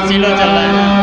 सिलो चल रहा है ना।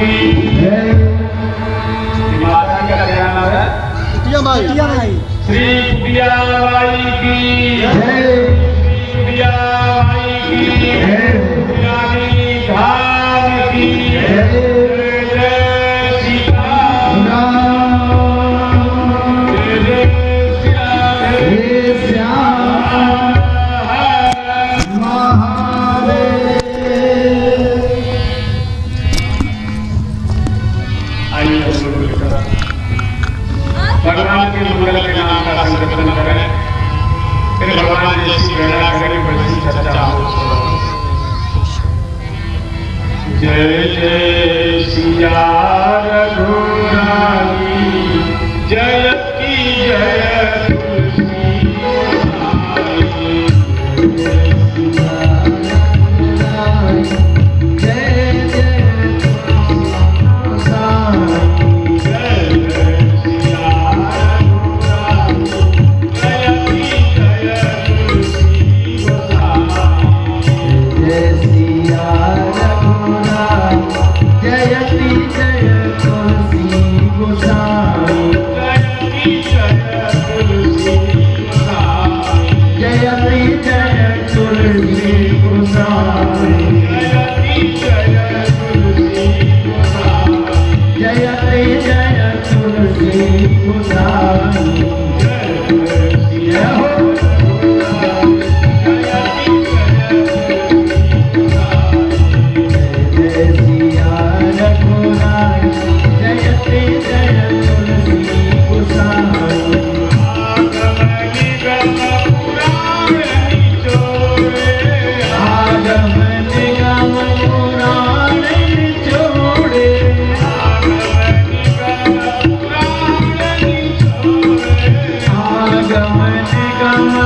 की जय जय सिया रघुराई जय की जय तुलसी माई। जय सिया रघुराई जय जय तुलसी माई। जय जय सिया रघुराई जय की जय तुलसी माई। जय सिया जयति जय तुलसी गोसाई। जयति जय तुलसी गोसाई।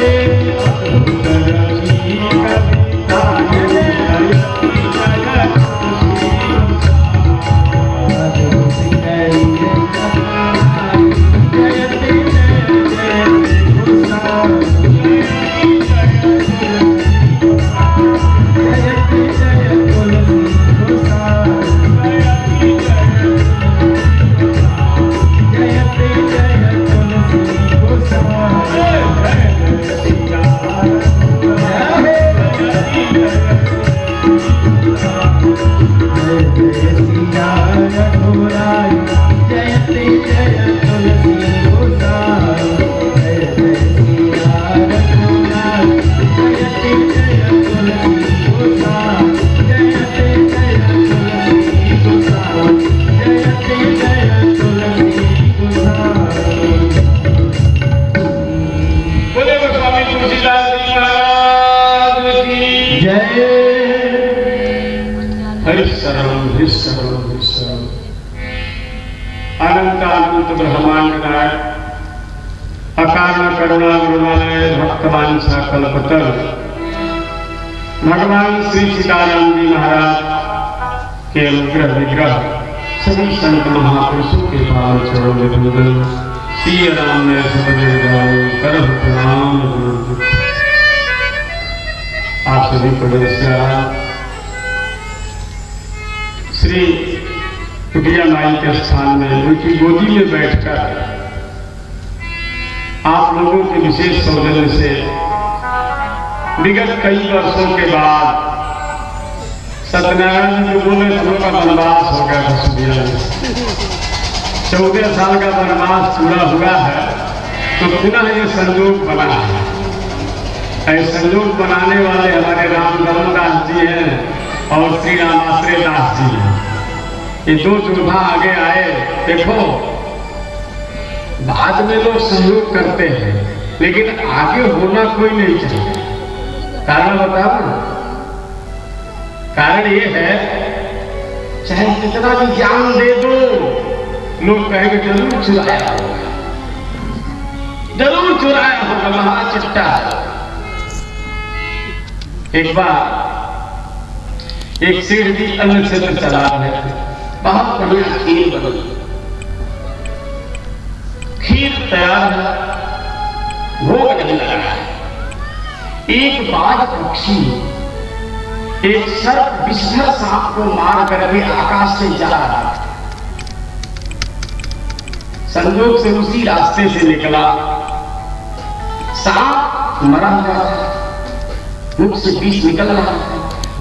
जयति जय तुलसी गोसाई। जयति जय तुलसी गोसाई। जयति जय तुलसी गोसाई। जय सिया हो अनंत ब्रह्मांड नायक अकारण करुणा गुरुवालय भक्तवान कल्पतर भगवान श्री सीताराम जी महाराज के अनुग्रह विग्रह सभी संत महापुरुषों के पावन चरणों में वंदन। श्री राम ने कर प्रणाम। आप सभी को नमस्कार। श्री कुटिया माई के स्थान में उनकी गोदी में बैठकर आप लोगों के विशेष सौजन्य से विगत कई वर्षों के बाद सत्यनारायण जी को बोले का वनवास हो गया कुटिया में। 14 साल का वनवास पूरा हुआ है तो पुनः ये संयोग बना है। ऐसे संयोग बनाने वाले हमारे राम दास जी हैं और श्री रामाश्रय दास जी हैं। ये दो जोधा आगे आए। देखो बाद में लोग सहयोग करते हैं लेकिन आगे होना कोई नहीं चाहिए। कारण बताओ ना। कारण ये है चाहे कितना भी ज्ञान दे दो लोग कहेंगे जरूर चुराया होगा, जरूर चुराया होगा, महाचिट्टा। एक बार एक सेठ जी अन्न क्षेत्र चला रहे थे। बहुत बढ़िया खीर बनी, खीर तैयार है, भोग नहीं लगा है। एक बाज पक्षी एक सर्प विषधर सांप को मार करके आकाश से जा रहा था। संयोग से उसी रास्ते से निकला। सांप मरा हुआ था, मुख से विष निकल रहा था।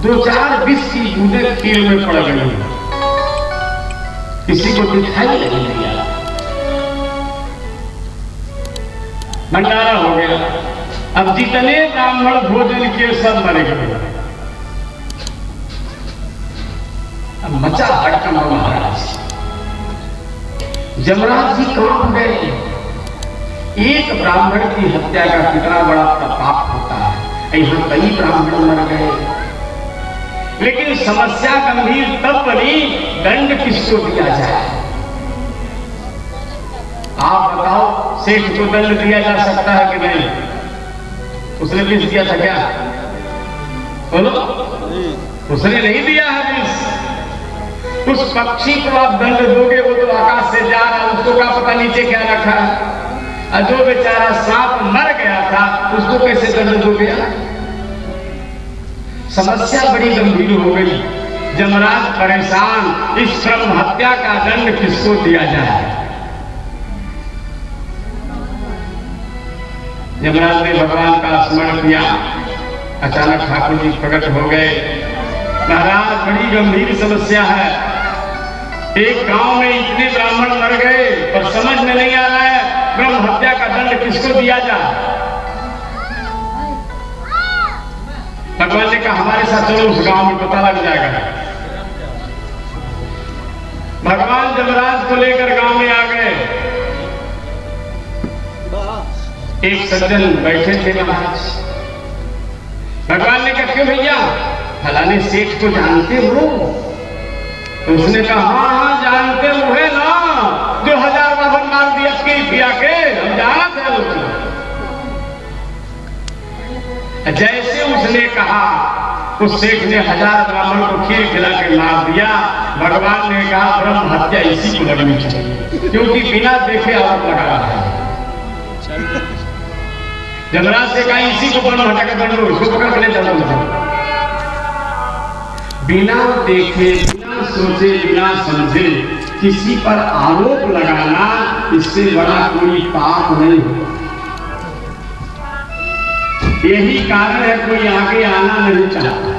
2-4 विष की बूंदें खीर में पड़ गई। किसी को दिखाई नहीं दिया। भंडारा हो गया। अब जितने ब्राह्मण भोजन के सब मरे गए। अब मचा हड़कंप महाराज। जमराज जी कांप गए। एक ब्राह्मण की हत्या का कितना बड़ा पाप होता है। यहाँ कई ब्राह्मण मर गए। लेकिन समस्या गंभीर तब बनी, दंड किसको दिया जाए? आप बताओ, सेठ को दंड दिया जा सकता है कि नहीं? उसने विष दिया था क्या? बोलो, उसने नहीं दिया है विष। उस पक्षी को आप दंड दोगे, वो तो आकाश से जा रहा, उसको क्या पता नीचे क्या रखा है? और जो बेचारा सांप मर गया था, उसको कैसे दंड दोगे? समस्या बड़ी गंभीर हो गई। यमराज परेशान, इस ब्रह्म हत्या का दंड किसको दिया जाए? यमराज ने भगवान का स्मरण किया। अचानक ठाकुर जी प्रकट हो गए। महाराज, बड़ी गंभीर समस्या है। एक गांव में इतने ब्राह्मण मर गए, पर समझ में नहीं आ रहा है ब्रह्म हत्या का दंड किसको दिया जाए। भगवान ने कहा, हमारे साथ चलो, उस गांव में पता लग जाएगा। भगवान यमराज को लेकर गांव में आ गए। एक सज्जन बैठे थे महाराज। भगवान ने कहा, क्यों भैया, फलाने सेठ को जानते हो? तो उसने कहा, हाँ हाँ जानते हुए ना, जो 1000 बाभन मार दिया पिया के, हम जानते हैं उसको। जैसे उसने कहा, उस सेठ ने 1000 ब्राह्मण को खीर खिला के मार दिया। भगवान ने कहा, ब्रह्म हत्या इसी को लगनी चाहिए, क्योंकि बिना देखे आरोप लगा रहा है। यमराज से कहा, इसी को ब्रह्म हत्या का दंड दो, इसको पकड़ के ले चलो। बिना देखे, बिना सोचे, बिना समझे किसी पर आरोप लगाना, इससे बड़ा कोई पाप नहीं होगा। यही कारण है कोई आगे आना नहीं चाहता।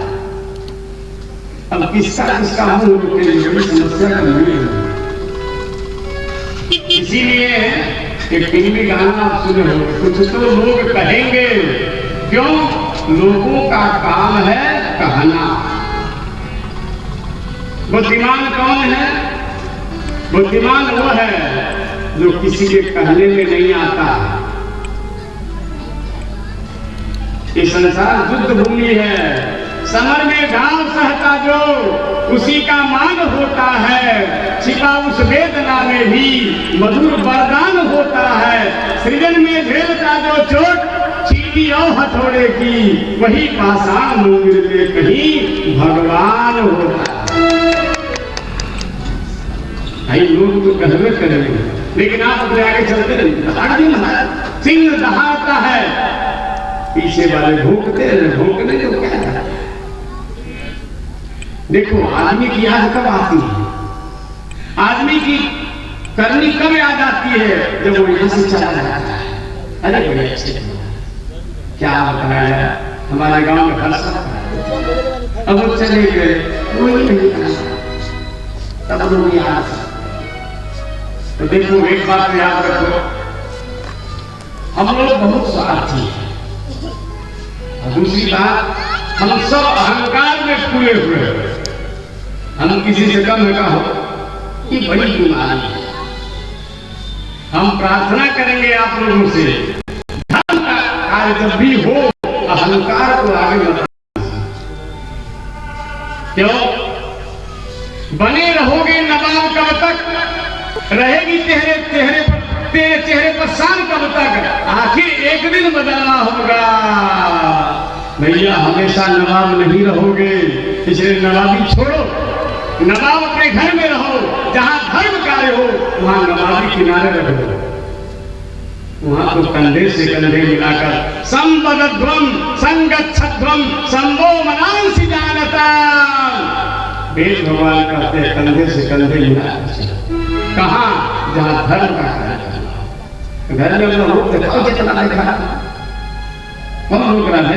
अब किसका मुंह रोके, बड़ी समस्या गंभीर है। इसीलिए एक फिल्मी गाना आप सुने हो, कुछ तो लोग कहेंगे। क्यों? लोगों का काम है कहना। बुद्धिमान कौन है? बुद्धिमान वो है जो किसी के कहने में नहीं आता। ये संसार युद्ध भूमि है। समर में घाव सहता जो, उसी का मान होता है। छिपा उस वेदना में भी मधुर वरदान होता है। सृजन में झेलता जो चोट, चीटी और हथौड़े की, वही पाषाण मंदिर में कहीं भगवान होता है। भाई, लोग तो कहवे करेंगे, लेकिन आप अपने आगे चलते नहीं। सिंह दहाड़ता है, पीछे वाले भूखते भूखने जो क्या है। देखो, आदमी की याद कब आती है? आदमी की करनी कब याद आती है? जब वो यहाँ से चला जाता है। अरे बड़े अच्छे, क्या बताया जाए, हमारे गांव में फलसफा। अब वो चले गए, वही नहीं कहा, तब लोग याद। तो देखो, एक बात याद रखो, हम लोग बहुत स्वार्थी हैं। दूसरी बात, हम सब अहंकार में पूरे हुए हैं। हम किसी से कम है कहो, ये बड़ी बीमारी है। हम प्रार्थना करेंगे आप लोगों से, धर्म का कार्य जब भी हो, अहंकार को आगे मत। क्यों? बने रहोगे नवाब कब तक? रहेगी तेरे चेहरे पर शान कब तक? आखिर एक दिन बदलना होगा। भैया, हमेशा नवाब नहीं रहोगे, इसलिए नवाबी छोड़ो। नवाब अपने घर में रहो, जहां धर्म कार्य हो वहां नवाबी किनारे रखो। वहां तो कंधे से कंधे मिलाकर संबद्धध्वम संगच्छध्वम संभो मनांसि जानता। वेद भगवान कहते हैं, कंधे से कंधे मिलाकर। कहां? जहां धर्म का कार्य करना। घर में अपना रूप दिखाओ, जितना दिखा, कौन रोक रहा है?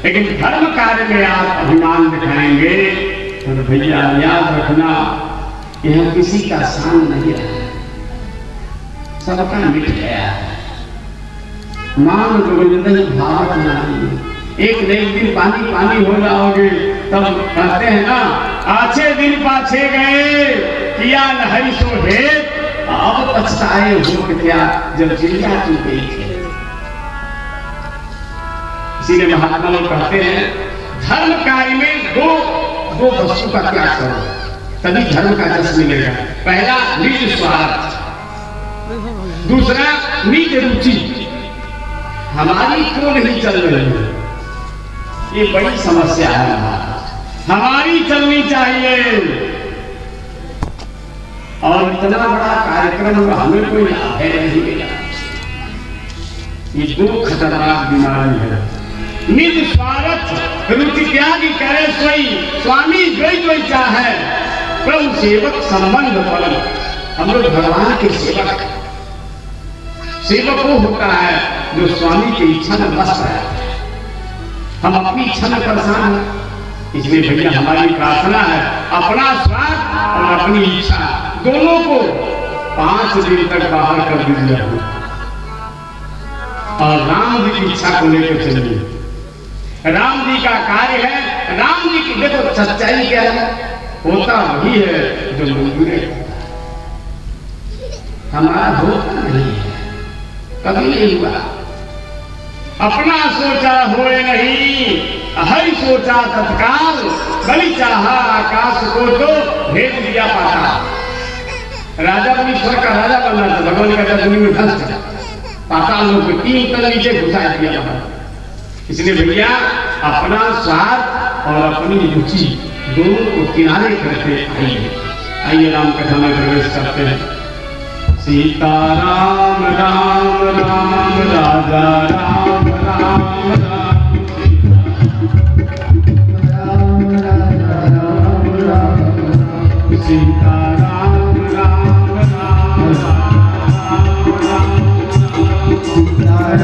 लेकिन धर्म कार्य में आप अभिमान दिखाएंगे तो भैया याद रखना, यह किसी का शान नहीं रहा, सबका मिट गया। मान गोविंद भाव नहीं, एक न एक दिन पानी पानी हो जाओगे। तब कहते हैं ना, आछे दिन पाछे गए, किया नहीं सो भेद, अब पछताए हो क्या जब चिड़िया तू गई थी। इसीलिए महात्मा लोग कहते हैं, धर्म कार्य में दो दो वस्तु का त्याग करो, तभी धर्म का जस मिलेगा। पहला निज स्वार्थ, दूसरा निज रुचि। हमारी क्यों नहीं चल रही है, ये बड़ी समस्या है। हमारी चलनी चाहिए। और इतना बड़ा कार्यक्रम हमें कोई लाभ है नहीं मिला। ये दो खतरनाक बीमारी है। निज स्वार्थ रुचि त्यागी करे सोई, स्वामी जोई जोई चाहे, प्रभु सेवक संबंध फल। हम लोग भगवान के सेवक, सेवक वो होता है जो स्वामी की इच्छा में बस है। हम अपनी इच्छा में परेशान हैं, इसलिए भैया हमारी प्रार्थना है अपना स्वार्थ और अपनी इच्छा दोनों को 5 दिन तक बाहर कर दीजिए और राम जी की इच्छा को लेकर चलिए। राम जी का कार्य है, राम जी की देखो सच्चाई क्या है, होता वही है जो मंजूर है, हमारा होता नहीं है, कभी नहीं हुआ। अपना सोचा होए नहीं, हरि सोचा तत्काल, बलि चाहा आकाश को तो भेज दिया पाता। राजा भी स्वर्ग का राजा बनना था, भगवान का जमीन में फंस गया, पाताल लोग 3 तल नीचे घुसा दिया। इसलिए भैया अपना स्वार्थ और अपनी रुचि दोनों को किनारे करके आइए। आइए राम कथा में प्रवेश करते हैं। सीताराम राम राम राजा राम राम राम, सीताराम राम राम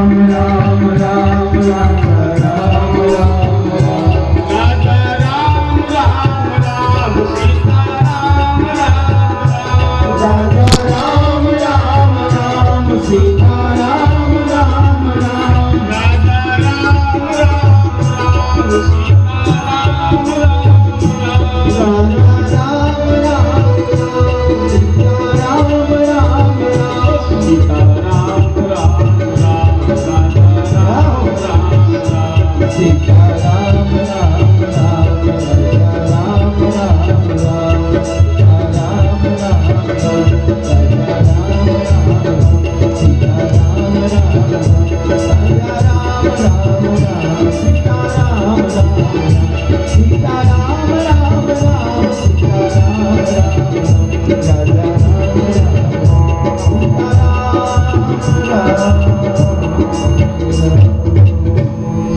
राम राम राम राम राम राजा राम राम राम, सीताराम राम राम, सीताराम राम राम, राजा राम राम राम, सीताराम राम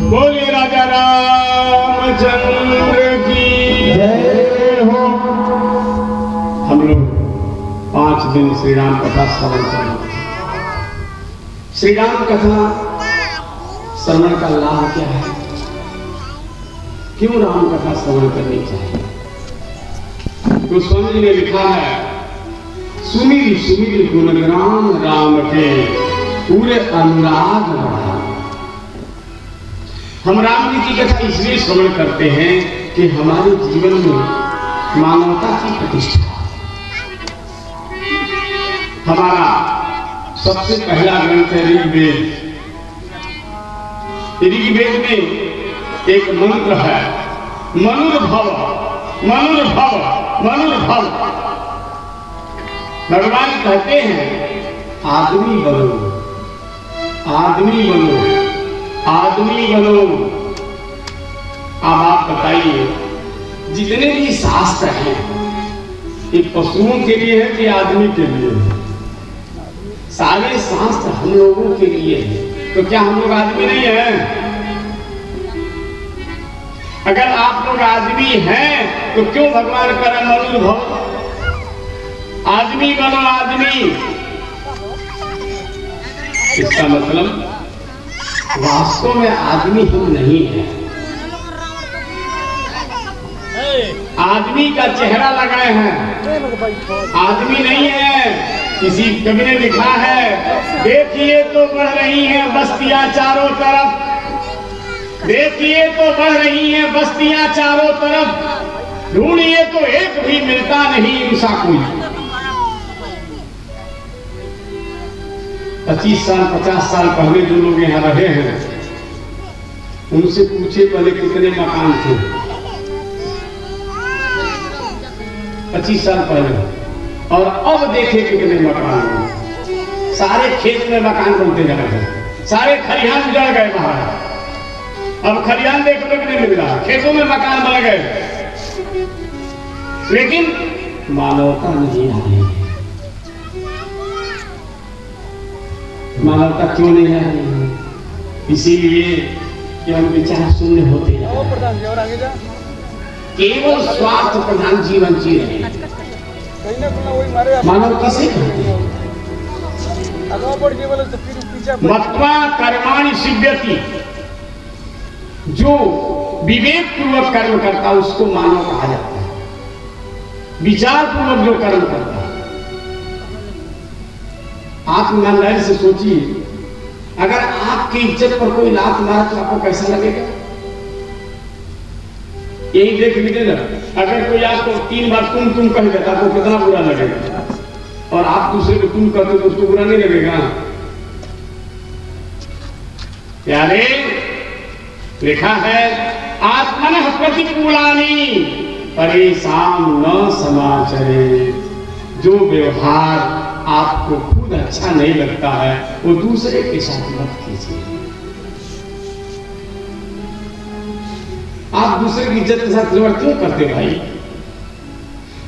बोलिए राजा रामचंद्र की जय हो। हम लोग 5 दिन श्री राम कथा श्रवण करेंगे। श्री राम कथा श्रवण का लाभ क्या है, क्यों राम कथा श्रवण करनी चाहिए? गोस्वामी जी ने लिखा है, सुमिर सुमिर गुणग्राम राम के पूरे अनुराग बढ़ा। हम राम जी की कथा इसलिए श्रवण करते हैं कि हमारे जीवन में मानवता की प्रतिष्ठा। हमारा सबसे पहला ग्रंथ है ऋग्वेद। ऋग्वेद में एक मंत्र है, मनुर्भव मनुर्भव मनुर्भव। भगवान कहते हैं आदमी बनो, आदमी बनो, आदमी बनो। अब आप बताइए, जितने भी शास्त्र हैं ये पशुओं के लिए है कि आदमी के लिए है? सारे शास्त्र हम लोगों के लिए है, तो क्या हम लोग आदमी नहीं हैं? अगर आप लोग आदमी हैं तो क्यों भगवान करे मनुर्भव, आदमी बनो आदमी? इसका मतलब वास्तव में आदमी हम नहीं है। आदमी का चेहरा लगाए हैं, आदमी नहीं है। किसी कवि ने लिखा है, देखिए तो बढ़ रही हैं बस्तियां चारों तरफ, देखिए तो बढ़ रही हैं बस्तियां चारों तरफ, ढूंढिए तो एक भी मिलता नहीं उनसा कोई। 25 साल 50 साल पहले जो लोग यहाँ रहे हैं उनसे पूछे पहले कितने मकान थे, 25 साल पहले, और अब देखे कितने मकान हैं। सारे खेत में मकान बनते जा रहे हैं, सारे खलिहान उजड़ गए महाराज। अब खलिहान देखने को नहीं मिल रहा, खेतों में मकान बन गए, लेकिन मानवता नहीं आ रही है। मानवता क्यों नहीं आ रही है? इसीलिए कि हम विचार शून्य होते जा रहे हैं, केवल स्वार्थ प्रधान जीवन जी रहे हैं। मानव किसे कहते हैं? मत्वा कर्माणि सिद्ध्यति, जो विवेक पूर्वक कर्म करता है उसको मानव कहा जाता है। विचार पूर्वक जो कर्म करता है, आप ईमानदारी से सोचिए, अगर आपकी इज्जत पर कोई लात मारे तो आपको कैसा लगेगा? यही देख लीजिए ना, अगर कोई आपको 3 बार तुम कह देता तो कितना बुरा लगेगा, और आप दूसरे को तुम कहते तो उसको बुरा नहीं लगेगा। प्यारे, लिखा है आत्मनः प्रतिकूलानि परेशान न समाचरे। जो व्यवहार आपको खुद अच्छा नहीं लगता है वो दूसरे के साथ मत कीजिए। आप दूसरे की इज्जत के साथ खिलवाड़ क्यों करते भाई?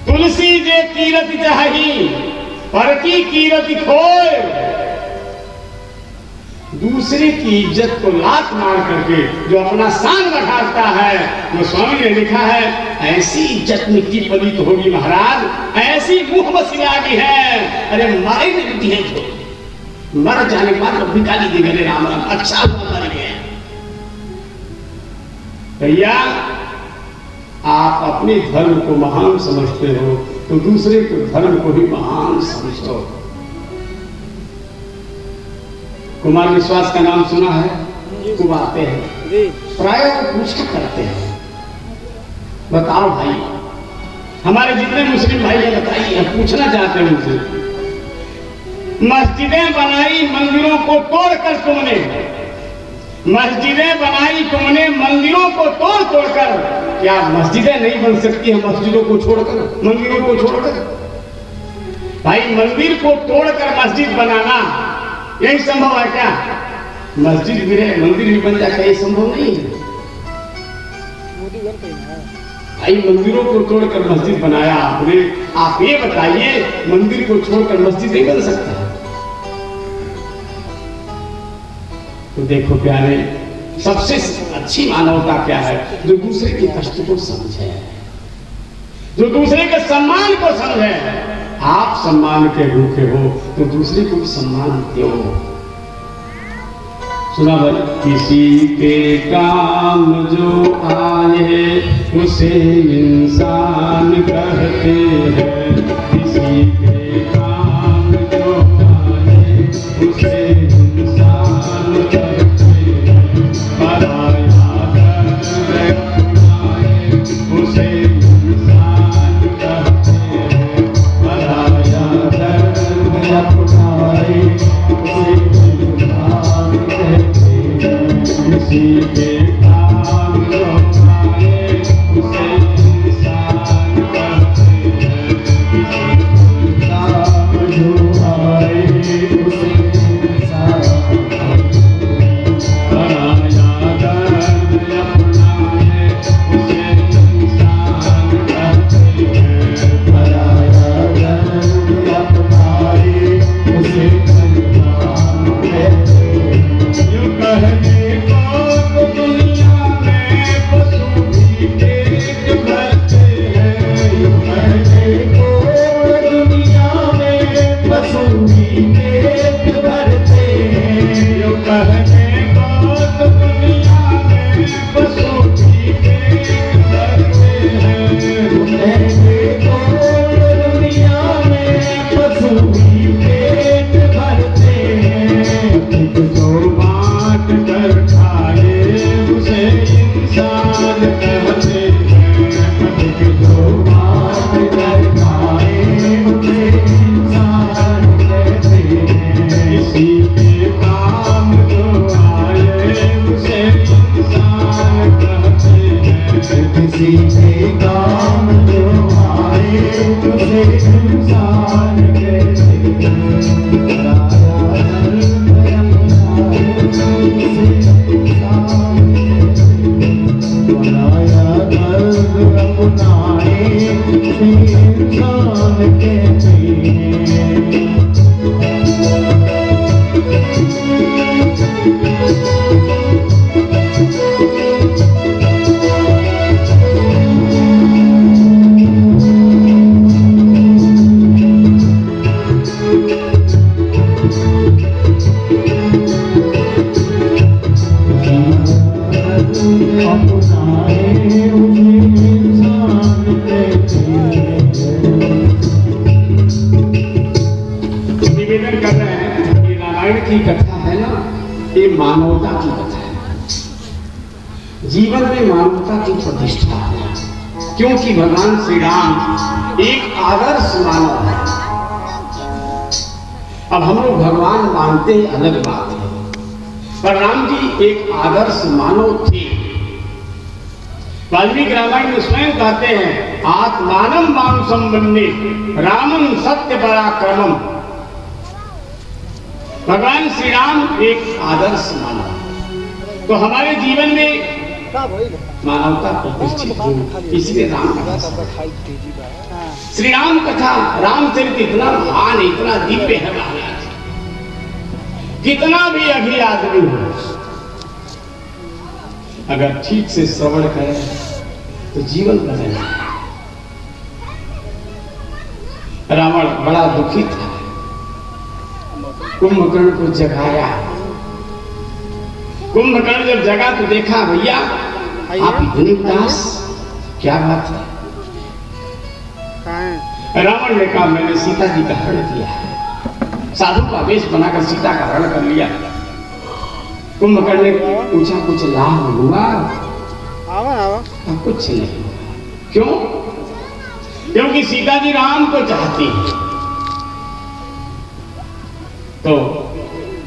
तुलसी जे कीरति चाही पर की कीरति खोए। दूसरे की इज्जत को लात मार करके जो अपना शान बढ़ाता है, वो स्वामी ने लिखा है ऐसी इज्जत मिट्टी पलित होगी महाराज, ऐसी मुंह मसियागी है। अरे मारे नहीं है, मर जाने के बाद भी गाली दे गए राम राम, अच्छा मर गए। भैया, आप अपने धर्म को महान समझते हो तो दूसरे के धर्म को भी महान समझो। कुमार विश्वास का नाम सुना है? खूब आते हैं, प्राय पूछा करते हैं, बताओ भाई, हमारे जितने मुस्लिम भाई हैं बताइए, हम पूछना चाहते हैं उनसे, मस्जिदें बनाई मंदिरों को तोड़कर तुमने, मस्जिदें बनाई तुमने मंदिरों को तोड़कर, क्या मस्जिदें नहीं बन सकती हैं मस्जिदों को छोड़कर, मंदिरों को छोड़कर? भाई, मंदिर को तोड़कर मस्जिद बनाना यही संभव है क्या? मस्जिद गिरे मंदिर भी बन जाए, यही संभव नहीं है भाई। मंदिरों को तोड़कर मस्जिद बनाया आपने, आप ये बताइए मंदिर को छोड़कर मस्जिद नहीं बन सकता? तो देखो प्यारे, सबसे अच्छी मानवता क्या है? जो दूसरे के कष्ट को समझे, जो दूसरे के सम्मान को समझे। आप सम्मान के भूखे हो तो दूसरे को भी सम्मान दो। सुना भाई, किसी के काम जो आए उसे इंसान कहते हैं, किसी के काम जो आए उसे इंसान कहते हैं, पराया दर्द आए उसे इंसान कहते हैं, पराया दर्द अपनाए उसे इंसान कहते हैं, किसी के काम जो आए उसे इंसान कहते हैं, किसी के काम जो आए उसे इंसान कहते हैं, पराया दर्द अपनाए उसे इंसान कहते हैं, पराया दर्द अपनाए उसे इंसान कहते हैं। यूं कहने को तो दुनिया में पशु भी पेट भरते हैं, यूं कहने को दुनिया में पशु भी पेट भरते हैं, यूं कहने को तो दुनिया में पशु भी पेट भरते हैं, यूं कहने को दुनिया में पशु भी पेट भरते हैं। अधिक जो बांट कर खाए उसे इंसान कहते हैं, अधिक जो बांट कर खाए उसे इंसान कहते हैं, किसी के काम जो आए उसे इंसान कहते हैं, किसी के काम जो आए उसी इंसान के जीने। निवेदन कर रहे हैं कि रामायण की कथा है ना, ये मानवता की कथा है। जीवन में मानवता की प्रतिष्ठा है, क्योंकि भगवान श्री राम एक आदर्श मानव है। अब हम लोग भगवान मानते हैं अलग बात है, पर राम जी एक आदर्श मानव थे। वाल्मीकि रामायण में स्वयं कहते हैं, आत्मानम मानुषम वन्दे रामं सत्य पराक्रमम। भगवान श्री राम एक आदर्श मानव, तो हमारे जीवन में मानवता प्रतिष्ठित हुई, इसलिए राम कथा। श्री राम कथा रामचरित इतना महान, इतना दिव्य है महाराज, कितना भी अभी आदमी हो अगर ठीक से श्रवण करे तो जीवन बदलेगा। रावण बड़ा दुखी था, कुंभकर्ण को जगाया। कुंभकर्ण जब जगा तो देखा, भैया आप इतनी उदास, क्या बात है? रावण ने कहा, मैंने सीता जी का हरण किया है, साधु का वेश बनाकर सीता का हरण कर लिया। कुंभकर्ण ने पूछा, कुछ लाभ हुआ? कुछ नहीं। क्यों? क्योंकि सीता जी राम को चाहती है। तो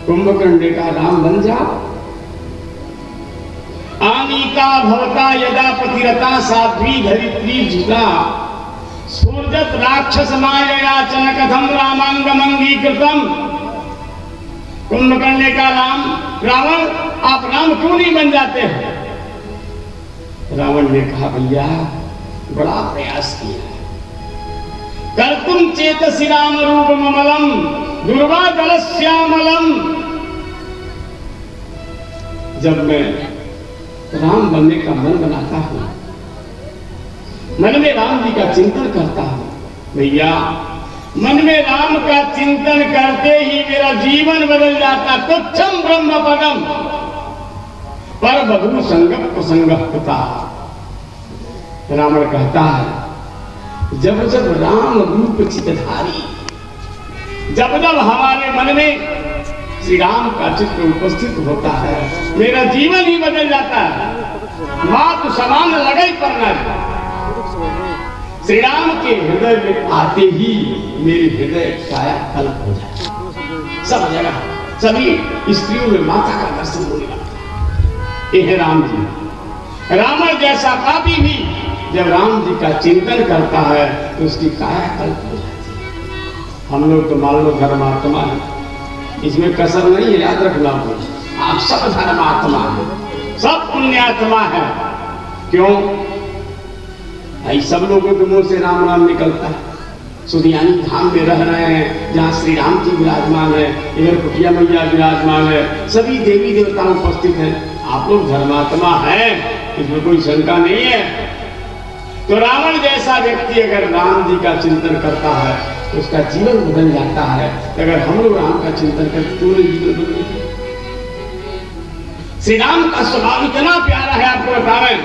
कुंभकर्ण ने कहा, राम बन जाओ। आनीता भवता यदा पतिरता साध्वी धरित्री जुता सूर्यत राक्षस मायया चनकथम रामांगम अंगीकृतम। कुंभकर्ण ने कहा, रावण आप राम क्यों नहीं बन जाते हैं? रावण ने कहा, भैया बड़ा प्रयास किया, कर्तुम चेतसि राम रूपममलम दुर्वा जलश्यामलम। जब मैं राम बनने का मन बनाता हूं, मन में राम जी का चिंतन करता हूं, भैया मन में राम का चिंतन करते ही मेरा जीवन बदल जाता। तुच्छम ब्रह्म पदम पर बधू संगम कुसंगः पिता। रावण कहता है, जब जब राम रूप चितधारी, जब जब हमारे मन में श्री राम का चित्र उपस्थित होता है, मेरा जीवन ही बदल जाता है। मातु समान लड़ाई करना है। श्री राम के हृदय में आते ही मेरे हृदय काया कल्प हो जाए। सब जगह सभी स्त्रियों में माता का दर्शन होने लगता है। ये है राम जी। रावण जैसा पापी भी जब राम जी का चिंतन करता है तो उसकी काया कल्प हो जाती है। हम लोग तो मान लो धर्मात्मा है, इसमें कसर नहीं है, याद रखना। आप सब धर्मात्मा है, सब पुण्यात्मा है। क्यों? भाई सब लोगों के मुंह से राम राम निकलता है। सुधियानी धाम में रह रहे हैं, जहाँ श्री राम जी विराजमान है, इधर कुटिया मैया विराजमान है, सभी देवी देवता उपस्थित हैं। आप लोग धर्मात्मा हैं, इसमें कोई शंका नहीं है। तो रावण जैसा व्यक्ति अगर राम जी का चिंतन करता है तो उसका जीवन बदल जाता है। अगर हम लोग राम का चिंतन करते तो जीवन बदल। श्री राम का स्वभाव इतना प्यारा है, आपको बता रहे हैं।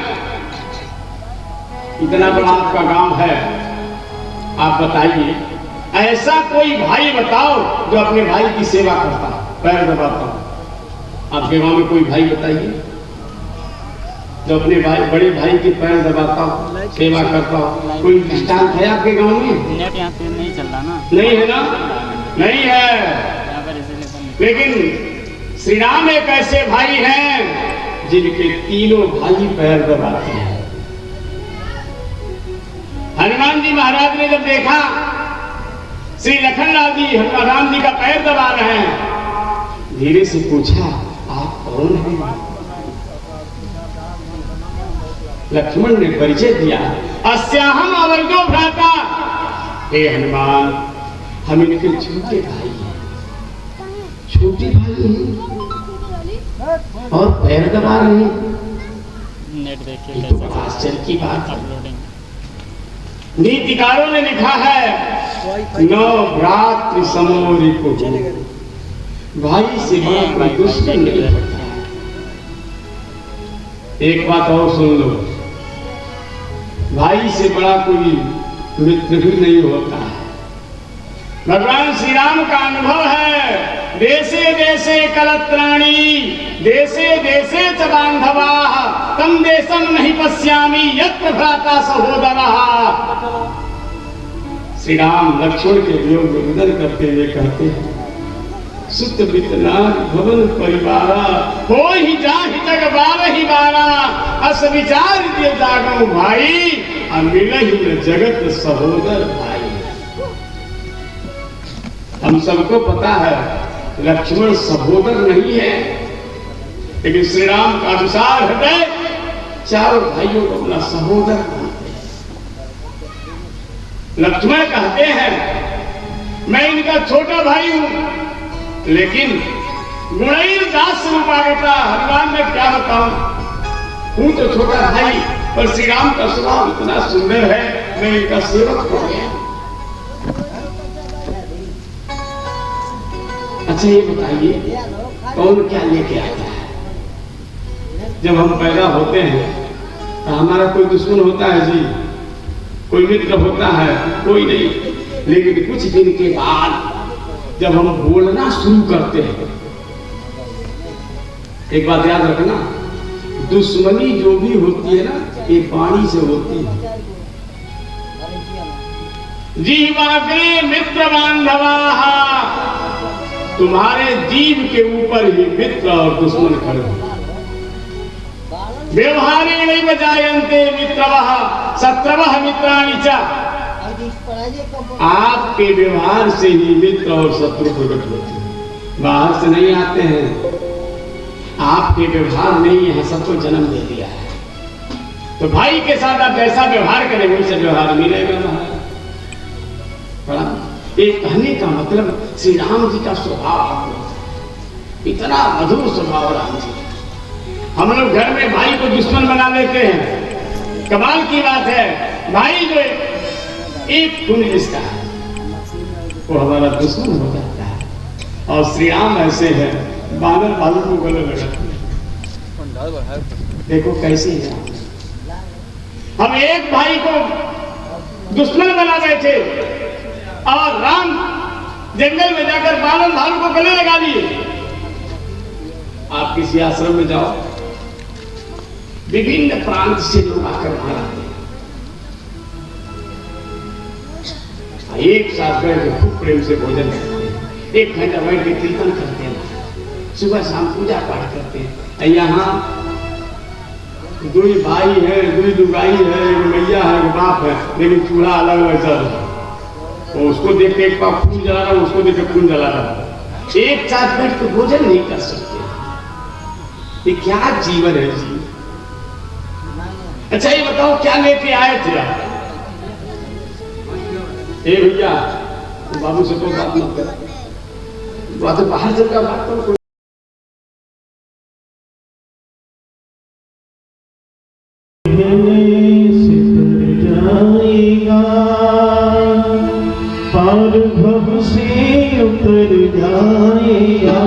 इतना बड़ा आपका गांव है, आप बताइए ऐसा कोई भाई बताओ जो अपने भाई की सेवा करता, पैर दबाता हो। आपके गांव में कोई भाई बताइए जो अपने भाई बड़े भाई के पैर दबाता हो, सेवा करता हो। कोई दृष्टांत है आपके गांव में? नेट यहाँ पे नहीं चल रहा ना। नहीं है ना? नहीं है। लेकिन श्री राम एक ऐसे भाई हैं जिनके तीनों भाई पैर दबाते हैं। हनुमान जी महाराज ने जब देखा श्री लखनलाल जी हनुमान राम जी का पैर दबा रहे हैं, धीरे से पूछा, आप कौन हैं? लक्ष्मण ने परिचय दिया, अस्याहम अवर्गो भ्राता। हे हनुमान, हम इनके छोटे भाई हैं, छोटे भाई हैं और पैर दबा रहे हैं। नेट देखिए ये तो कैसा आश्चर्य की बात है। अपलोडिंग। नीतिकारों ने लिखा है, नौ भ्रातृ समो रिपु, भाई से बड़ा कोई दुश्मन नहीं होता है। एक बात और सुन लो, भाई से बड़ा कोई मित्र भी नहीं होता है। भगवान श्री राम का अनुभव है, देशे देशे कलत्राणी, देशे देशे च बांधवाः, तम देशम नहीं पश्यामि यत्र भ्राता सहोदरः। श्री राम लक्ष्मण के वियोग में रुदन करते हुए कहते हैं, सुत बितनार भवन परिवारा, हो ही जाहि जग बारहि बारा, अस विचार दिए जागो भाई, अमिलहि न जगत सहोदर भाई। हम सबको पता है लक्ष्मण सहोदर नहीं है, लेकिन श्री राम का अनुसार हृदय चारों भाइयों को अपना सहोदर मानते हैं। लक्ष्मण कहते हैं, मैं इनका छोटा भाई हूं, लेकिन गुणैर दास रूपागता, हनुमान में क्या बताऊं, हूं तो छोटा भाई, पर श्री राम का स्वभाव इतना सुंदर है, मैं इनका सेवक हो गया। अच्छा ये बताइए, कौन क्या लेके आता है? जब हम पैदा होते हैं तो हमारा कोई दुश्मन होता है जी, कोई मित्र होता है? कोई नहीं। लेकिन कुछ दिन के बाद जब हम बोलना शुरू करते हैं, एक बात याद रखना, दुश्मनी जो भी होती है ना, ये वाणी से होती है। जीवाग्रे मित्र बांधवाः, तुम्हारे जीव के ऊपर ही मित्र और दुश्मन खड़े हैं। व्यवहारेणैव जायन्ते मित्रवः शत्रवः मित्राणि च, आपके व्यवहार से ही मित्र और शत्रु प्रकट होते हैं, बाहर से नहीं आते हैं। आपके व्यवहार ने यहाँ सबको जन्म दे दिया है, तो भाई के साथ आप जैसा व्यवहार करें वैसे व्यवहार मिलेगा। बड़ा एक कहने का मतलब, श्री राम जी का स्वभाव इतना मधुर स्वभाव राम जी। हम लोग घर में भाई को दुश्मन बना लेते हैं, कमाल की बात है। भाई जो एक खून रिश्ता है वो हमारा दुश्मन हो जाता है। और श्री राम ऐसे हैं, बानर भालू को गले लगाते हैं। देखो कैसे है, हम एक भाई को दुश्मन बना बैठे और राम जंगल में जाकर बानर भालू को गले लगा दिए। आप किसी आश्रम में जाओ, विभिन्न प्रांत से लोग आकर वहां आते हैं, एक साथ बैठ के खूब प्रेम से भोजन करते हैं, एक घंटा बैठ के कीर्तन करते हैं, सुबह शाम पूजा पाठ करते हैं। यहाँ दो भाई है, दो लुगाई है, एक मैया है, एक बाप है, लेकिन चूल्हा अलग वैसा है। तो उसको देख के एक बार खून जला रहा, उसको देख के खून जला रहा, एक साथ बैठ के भोजन नहीं कर सकते। ये क्या जीवन है जी? अच्छा ये बताओ, क्या लेके आए थे आप? ए भैया, बाबू से तो बात मत कर, बात बाहर चलकर बात करो। पार भव से उतर जाएगा,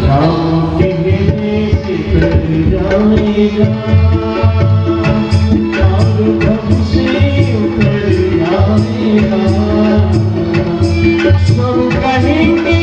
राम कहने से कर जाएगा, पार भव से उतर जाएगा। सब कहेंगे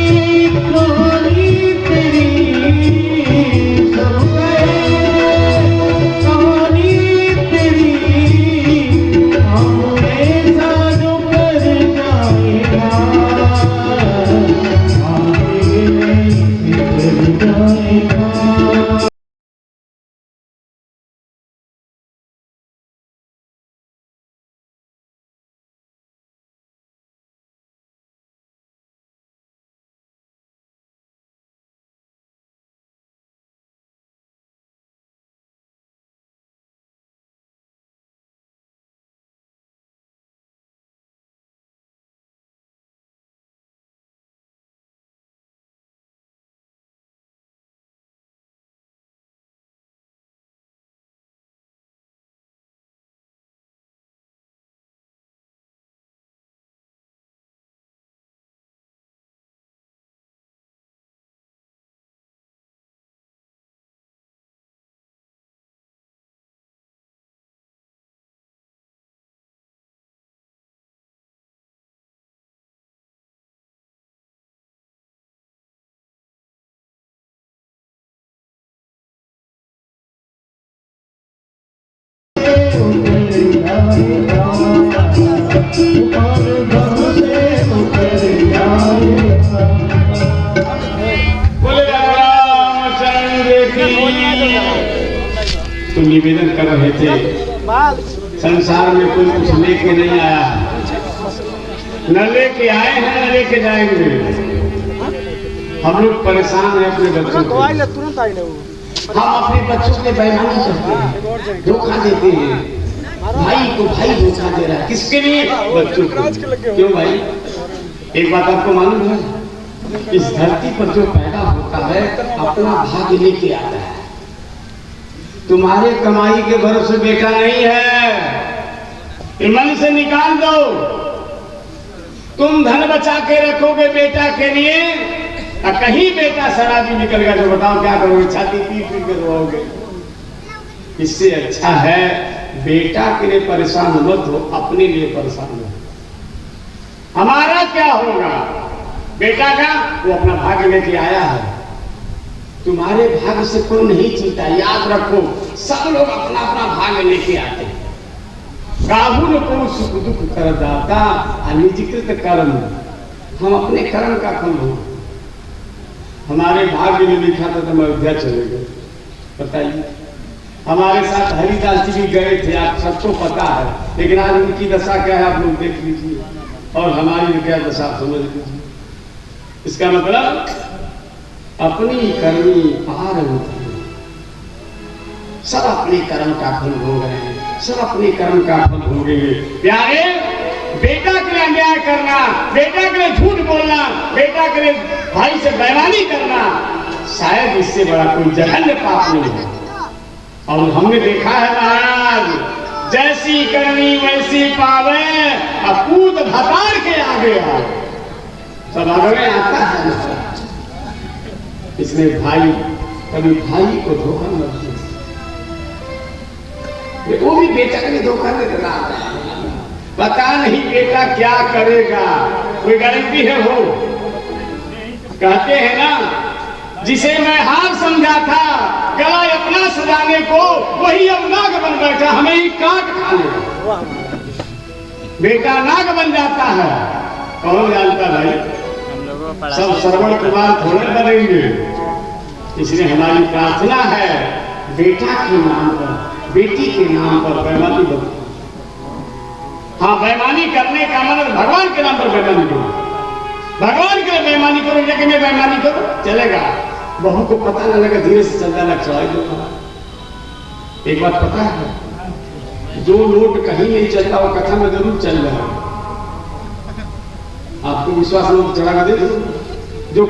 निवेदन कर रहे थे, संसार में कोई कुछ लेके नहीं आया, न लेके आए हैं न लेके जाएंगे। हम लोग परेशान हैं अपने बच्चों को। हम अपने बच्चों के बेईमानी करते हैं, धोखा देते हैं। भाई को भाई धोखा दे रहा है, किसके लिए? बच्चों को। क्यों भाई? एक बात आपको मालूम है, इस धरती पर जो पैदा होता है अपना भाग्य लेके आता है। तुम्हारे कमाई के भरोसे बेटा नहीं है, ये मन से निकाल दो। तुम धन बचा के रखोगे बेटा के लिए, और कहीं बेटा शराबी निकल गया तो बताओ क्या करोगे? छाती पीट पीट कर रोओगे। इससे अच्छा है बेटा के लिए परेशान मत हो, अपने लिए परेशान हो। हमारा क्या होगा? बेटा का वो अपना भाग्य लेके आया है, तुम्हारे भाग्य से कोई नहीं जीता। याद रखो, सब लोग अपना अपना भाग्य लेके आते हैं। काबुल को सुख दुख कर दाता अनिजिकृत कर्म, हम अपने कर्म का फल हो। हमारे भाग्य में लिखा था तो हम अयोध्या चले गए, बताइए। हमारे साथ हरिदास जी भी गए थे, आप सबको पता है, लेकिन आज उनकी दशा क्या है आप लोग देख लीजिए, और हमारी क्या दशा समझ लीजिए। इसका मतलब अपनी करनी पार होती है। सब अपने कर्म का फल भोग रहे हैं, सब अपने कर्म का फल भोगेंगे। प्यारे, बेटा के लिए अन्याय करना, बेटा के लिए झूठ बोलना, बेटा के लिए भाई से बेईमानी करना, शायद इससे बड़ा कोई जघन्य पाप नहीं है। और हमने देखा है महाराज, जैसी करनी वैसी पावे, अपूत भतार के आगे आए। सब आगे आता है। इसलिए भाई, कभी भाई को धोखा मत दो। वो भी बेटा के लिए धोखा दे रहा है, पता नहीं बेटा क्या करेगा, कोई गारंटी है? हो कहते हैं ना, जिसे मैं हार समझा था गला अपना सजाने को, वही अब नाग बन बैठा हमें ही काट खाने। बेटा नाग बन जाता है, कौन जानता भाई? सब श्रवण कुमार थोड़े बनेंगे। इसलिए हमारी प्रार्थना है, बेटा के नाम पर, बेटी के नाम पर बेईमानी बंद। हाँ, बेईमानी करने का मतलब भगवान के नाम पर बेईमानी करो, भगवान के लिए बेईमानी करो, लेकिन मैं बेईमानी करो चलेगा, बहू को पता न लगे, धीरे से चलता लग चढ़ाई दो। एक बात पता है, जो नोट कहीं नहीं चलता वो कथा में जरूर चल रहा है। आपको विश्वास नोट चढ़ा दे दो। जो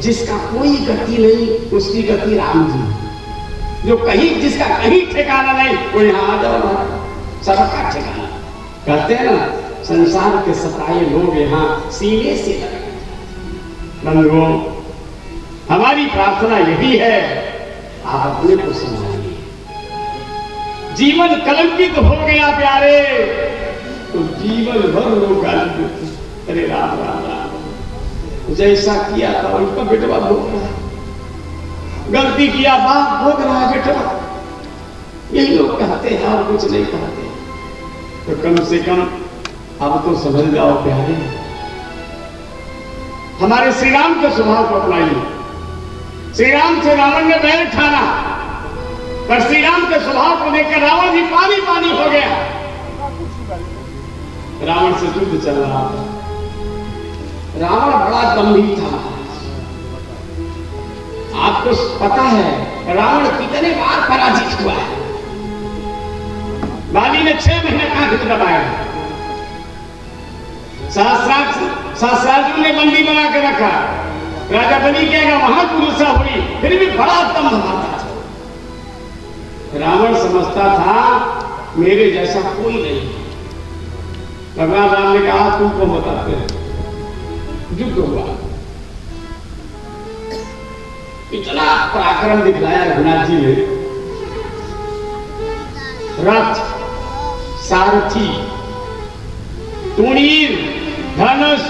जिसका कोई गति नहीं उसकी गति राम जी, जो कहीं जिसका कहीं ठिकाना नहीं वो यहाँ आ जाओ, सबका ठिकाना। कहते हैं ना, संसार के सताए लोग यहाँ सीने से लगे। बंधुओं, हमारी प्रार्थना यही है, आप अपने को संभालिए। जीवन कलंकित हो गया प्यारे तो जीवन भर लोग गाली देते, अरे राम राम राम, जैसा किया था उनका बेटवा भोग रहा है, गलती किया बाप भोग रहा है बेटवा। यही लोग कहते हैं और कुछ नहीं कहते। तो कम से कम अब तो समझ जाओ प्यारे, हमारे श्री राम के स्वभाव को अपनाइए। श्री राम से रावण ने बैर ठाना, पर श्री राम के स्वभाव को देखकर रावण भी पानी पानी हो गया। रावण से युद्ध चल रहा था। रावण बड़ा गंभीर था। आपको पता है रावण कितने बार पराजित हुआ है। बाली ने 6 महीने कांख दबाया। सहस्रार्जुन ने बंदी बना के रखा। राजा बनी क्या वहां गुस्सा हुई, फिर भी बड़ा दम मारता था। रावण समझता था मेरे जैसा कोई नहीं। भगवान राम ने कहा तुमको बताते हैं। युद्ध हुआ, इतना पराक्रम दिखलाया रघुनाथ जी ने। रथ, सारथी, तुणीर, धनुष,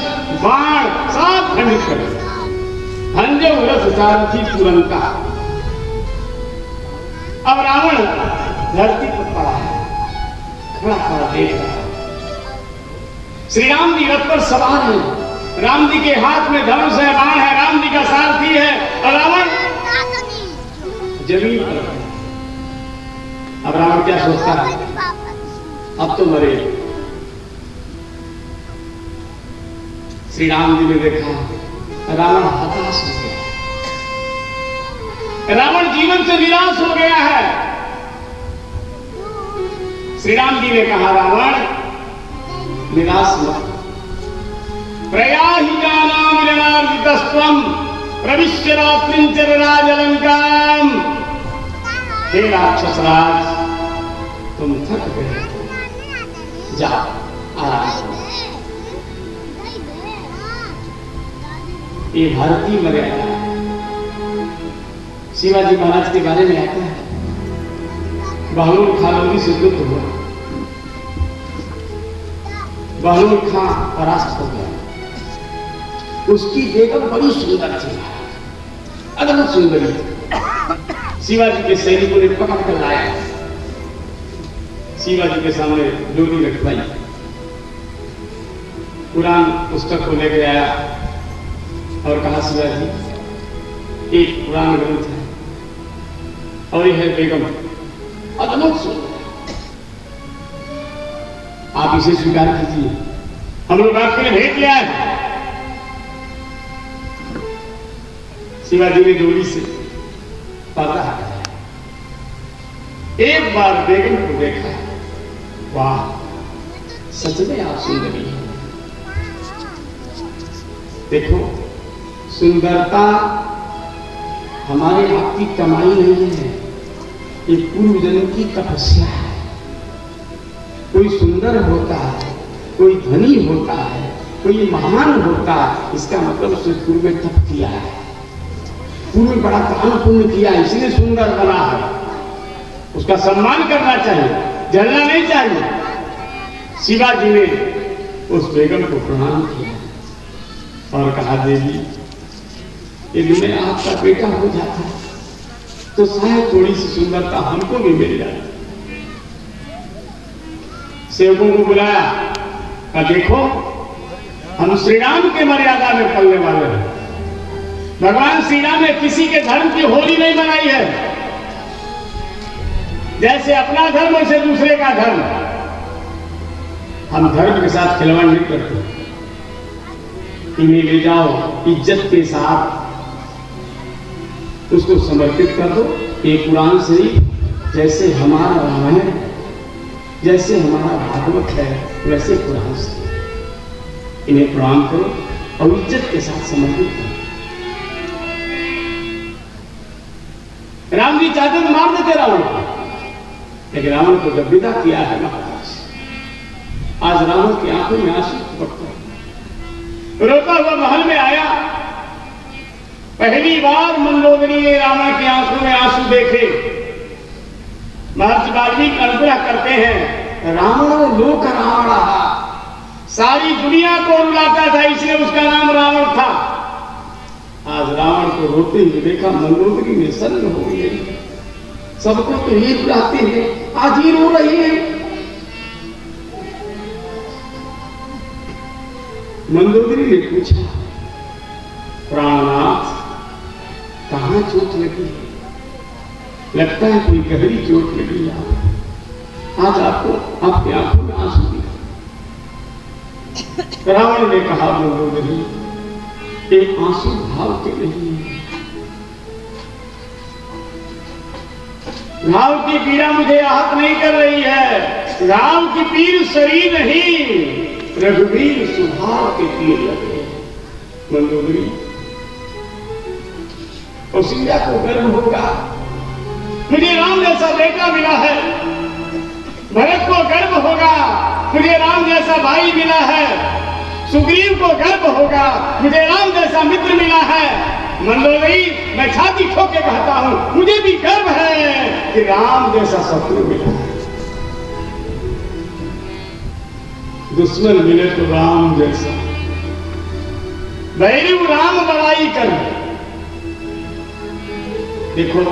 बाण सब खंडित कर भंजो रथ सारथी तुरंता। अब रावण धरती पर पड़ा है, खड़ा खड़ा देख रहा है। श्री राम जी रथ पर सवार हैं, राम जी के हाथ में धनुष है, बाण है, राम जी का सारथी है, और रावण जमीन पर। अब रावण क्या सोचता है, अब तो मरे। श्री राम जी ने देखा रावण हताश हो गया, रावण जीवन से निराश हो गया है। श्री राम जी ने कहा रावण निराश मत, प्रयाहि जानामि रणर्जितस्त्वं प्रविश्य रात्रिं च राजलंकां। हे राक्षस राज, तुम थक गए, जाओ आराम करो। ये भारतीय मर्यादा है। शिवाजी महाराज के बारे में आता है, बहलोल खां से युद्ध हुआ, बहलोल खां परास्त हो गया। उसकी बेगम बड़ी सुंदर थी, अद्भुत सुंदरी। शिवाजी के सैनिकों ने पकड़ कर लाया, शिवाजी के सामने डोरी रखवाई, कुरान पुस्तक को लेकर आया और कहा शिवाजी एक कुरान ग्रंथ है और यह है बेगम, अद्भुत सुंदर, आप इसे स्वीकार कीजिए, हम लोग आपके लिए भेंट ले आए। शिवाजी ने डोरी से पर्दा हटाया, एक बार बेगम को देखा, वाह सच में आप सुंदरी हैं। देखो सुंदरता हमारे आपकी कमाई नहीं है, ये पूर्व जन्म की तपस्या है। कोई सुंदर होता है, कोई धनी होता है, कोई महान होता है, इसका मतलब उसने पूर्व में तप किया है, पूर्व में बड़ा दान पुण्य किया है, इसलिए सुंदर बना है। उसका सम्मान करना चाहिए, जलना नहीं चाहिए। शिवाजी ने उस बेगम को प्रणाम किया और कहा देवी यदि मैं आपका बेटा हो जाता तो शायद थोड़ी सी सुंदरता हमको भी मिल जाती। सेवकों को बुलाया, कहा देखो हम श्री राम के मर्यादा में पलने वाले हैं। भगवान श्री राम ने किसी के धर्म की होली नहीं मनाई है, जैसे अपना धर्म वैसे दूसरे का धर्म। हम धर्म के साथ खिलवाड़ नहीं करते, इन्हें ले जाओ इज्जत के साथ उसको समर्पित कर दो। ये कुरान से जैसे हमारा रामायण, जैसे हमारा भागवत है, वैसे कुरान से इन्हें प्रणाम करो और इज्जत के साथ समर्पित करो। राम जी चाहते तो मार देते रावण को, लेकिन रावण को जब विदा किया है महाराज, आज रावण की आंखों में आंसू पड़ते हैं। रोता हुआ महल में आया, पहली बार मंदोदरी ने रावण की आंखों में आंसू देखे। महर्षि वाल्मीकि अनुग्रह करते हैं, रावण लोक रावण, सारी दुनिया को रुलाता था, इसलिए उसका नाम रावण था। आज रावण को रोते हुए देखा, मंदोदरी में सन्न हो गई। सबको तो ये रुलाते हैं, आज ही रो रही है। मंदोदरी ने पूछा, प्राणनाथ कहां चोट लगी है? लगता है कोई गहरी चोट लगी है, आज आपको आपकी आंखों में आंसू दिखा। रावण ने कहा, मंदोदरी एक आंसू भाव के नहीं है, घाव की पीड़ा मुझे आहत नहीं कर रही है। घाव की पीड़ शरीर नहीं, रघुवीर स्वभाव के तीर लगे। मंदोदरी कौशल्या को गर्व होगा, मुझे राम जैसा बेटा मिला है। भरत को गर्व होगा, मुझे राम जैसा भाई मिला है। सुग्रीव को गर्व होगा, मुझे राम जैसा मित्र मिला है। मंदोदरी मैं छाती ठोक के कहता हूं, मुझे भी गर्व है कि राम जैसा शत्रु मिला है। दुश्मन मिले तो राम जैसा, बैरी राम बड़ाई कर। देखो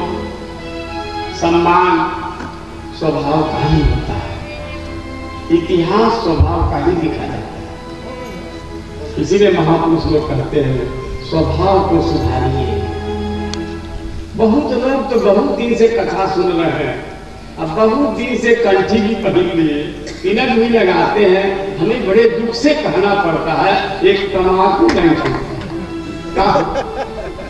सम्मान स्वभाव का ही होता है, इतिहास स्वभाव का ही दिखा जाता है। इसीलिए महापुरुष लोग कहते हैं स्वभाव को सुधारिए। बहुत लोग तो बहुत दिन से कथा सुन रहे हैं, अब बहुत दिन से कंठी भी पहन लिए, तिलक भी लगाते हैं, हमें बड़े दुख से कहना पड़ता है एक तम्बाकू नहीं छोड़ता।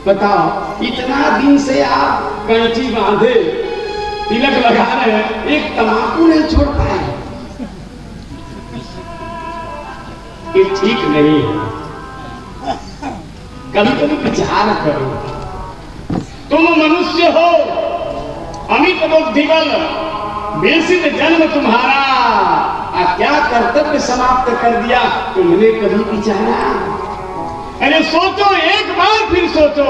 बताओ, इतना दिन से आप कंठी बांधे तिलक लगा रहे हैं, एक तम्बाकू नहीं छोड़ पाए। ये ठीक नहीं है। कभी कभी विचार करो, तुम मनुष्य हो, अमित बुद्धिबल, बेसित जन्म तुम्हारा, क्या कर्तव्य समाप्त कर दिया तुमने कभी विचारा? अरे सोचो, एक बार फिर सोचो,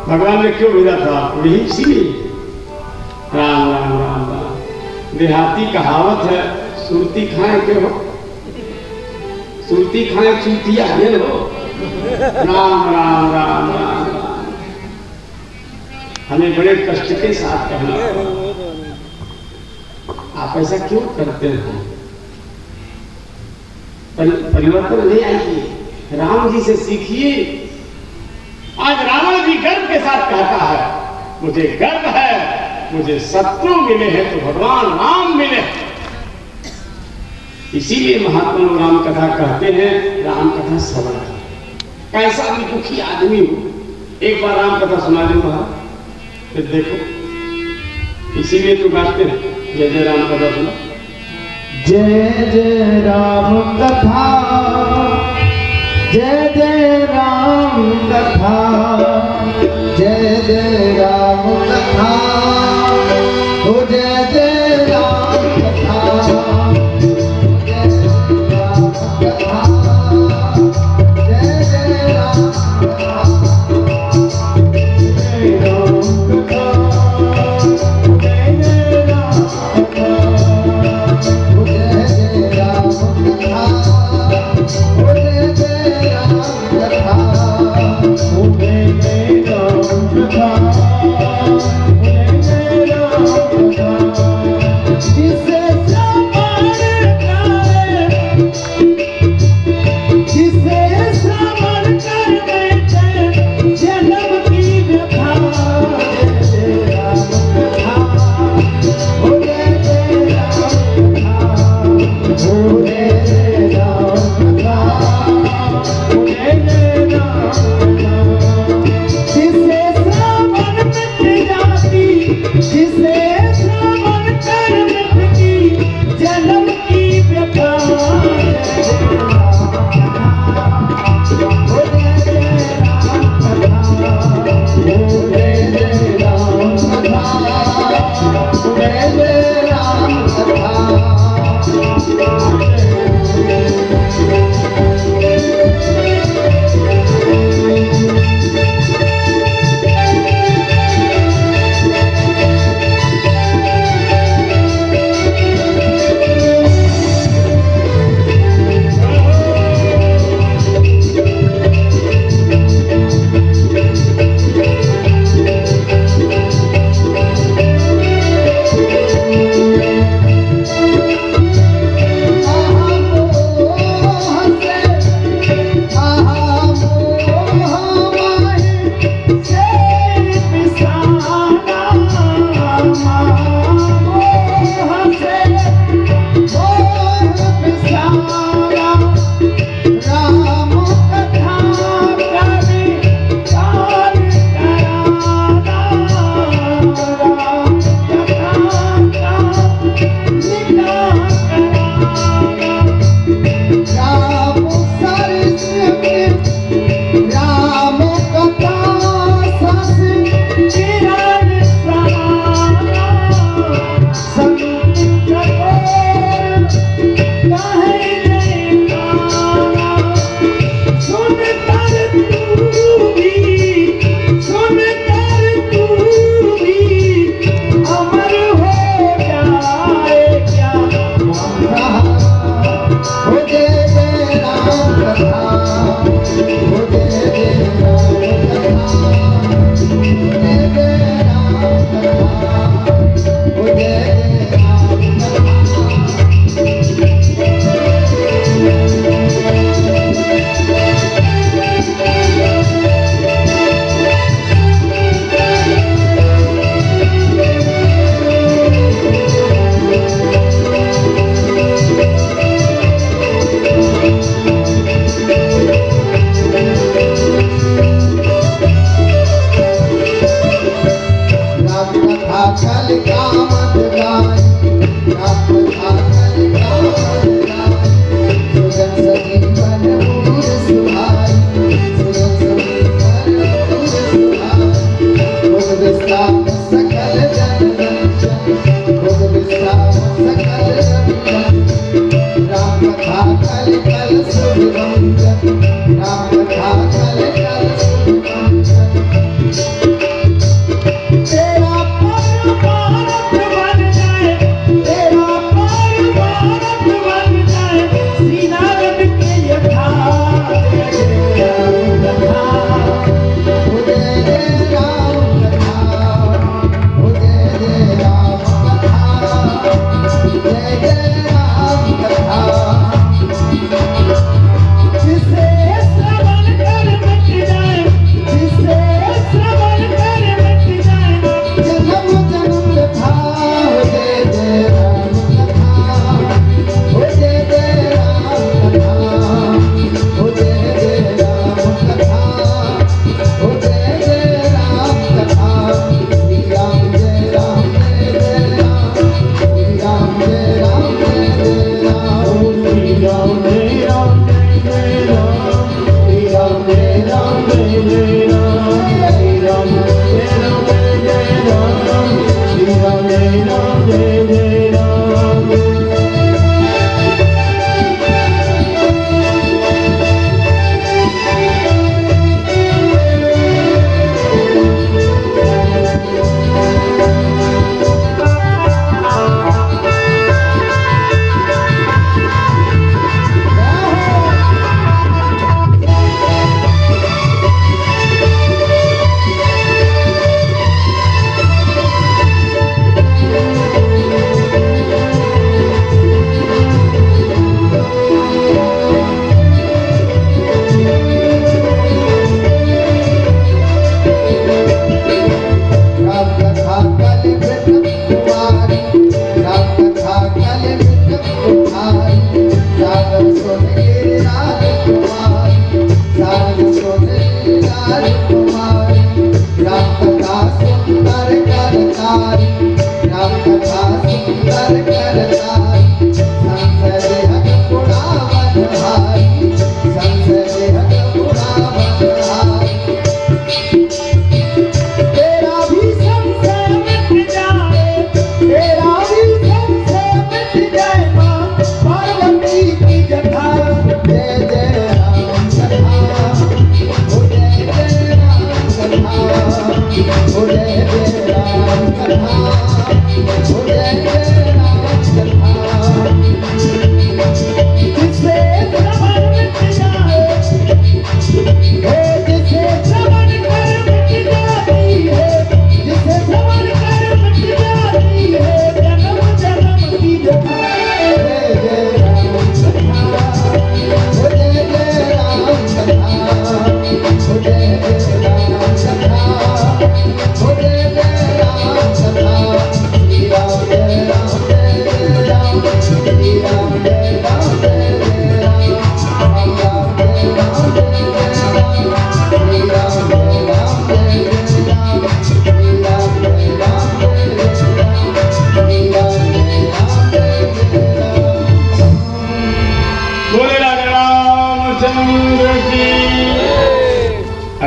भगवान ने क्यों भेजा था? यही इसीलिए। राम राम राम राम। देहाती कहावत है, सुरती खाए के हो, सुरती खाए चूतिया ये हो। राम राम राम राम। हमें बड़े कष्ट के साथ कहना, आप ऐसा क्यों करते हैं? परिवर्तन नहीं आएगी, राम जी से सीखिए। आज रावण भी गर्व के साथ कहता है, मुझे गर्व है, मुझे शत्रु मिले हैं तो भगवान राम मिले। इसीलिए महात्मा लोग राम कथा कहते हैं, राम कथा श्रवण। कैसा भी दुखी आदमी हो, एक बार राम कथा सुना दे महाराज, फिर देखो। इसीलिए तो गाते हैं, जय जय राम कथा सुनो। जय जय राम कथा, जय जय राम कथा, जय जय राम कथा, ओ जय जय राम कथा, जय राम कथा, जय जय राम कथा, जय राम कथा, जय जय राम कथा, ओ जय जय राम कथा, ओ जय जय राम कथा, ओ जय जय राम कथा, ओ जय जय राम कथा, जिसे श्रवण करे, जिसे श्रवण करे जन्म की व्यथा, जय जय राम कथा, ओ जय जय राम कथा, ओ जय जय राम कथा, ओ जय जय राम कथा, जिसे श्रवण मिट जाती, जिसे श्रवण कर मिटती जन्म की व्यथा, जय जय राम कथा, ओ जय जय राम कथा, ओ जय जय राम कथा, ओ जय जय राम कथा।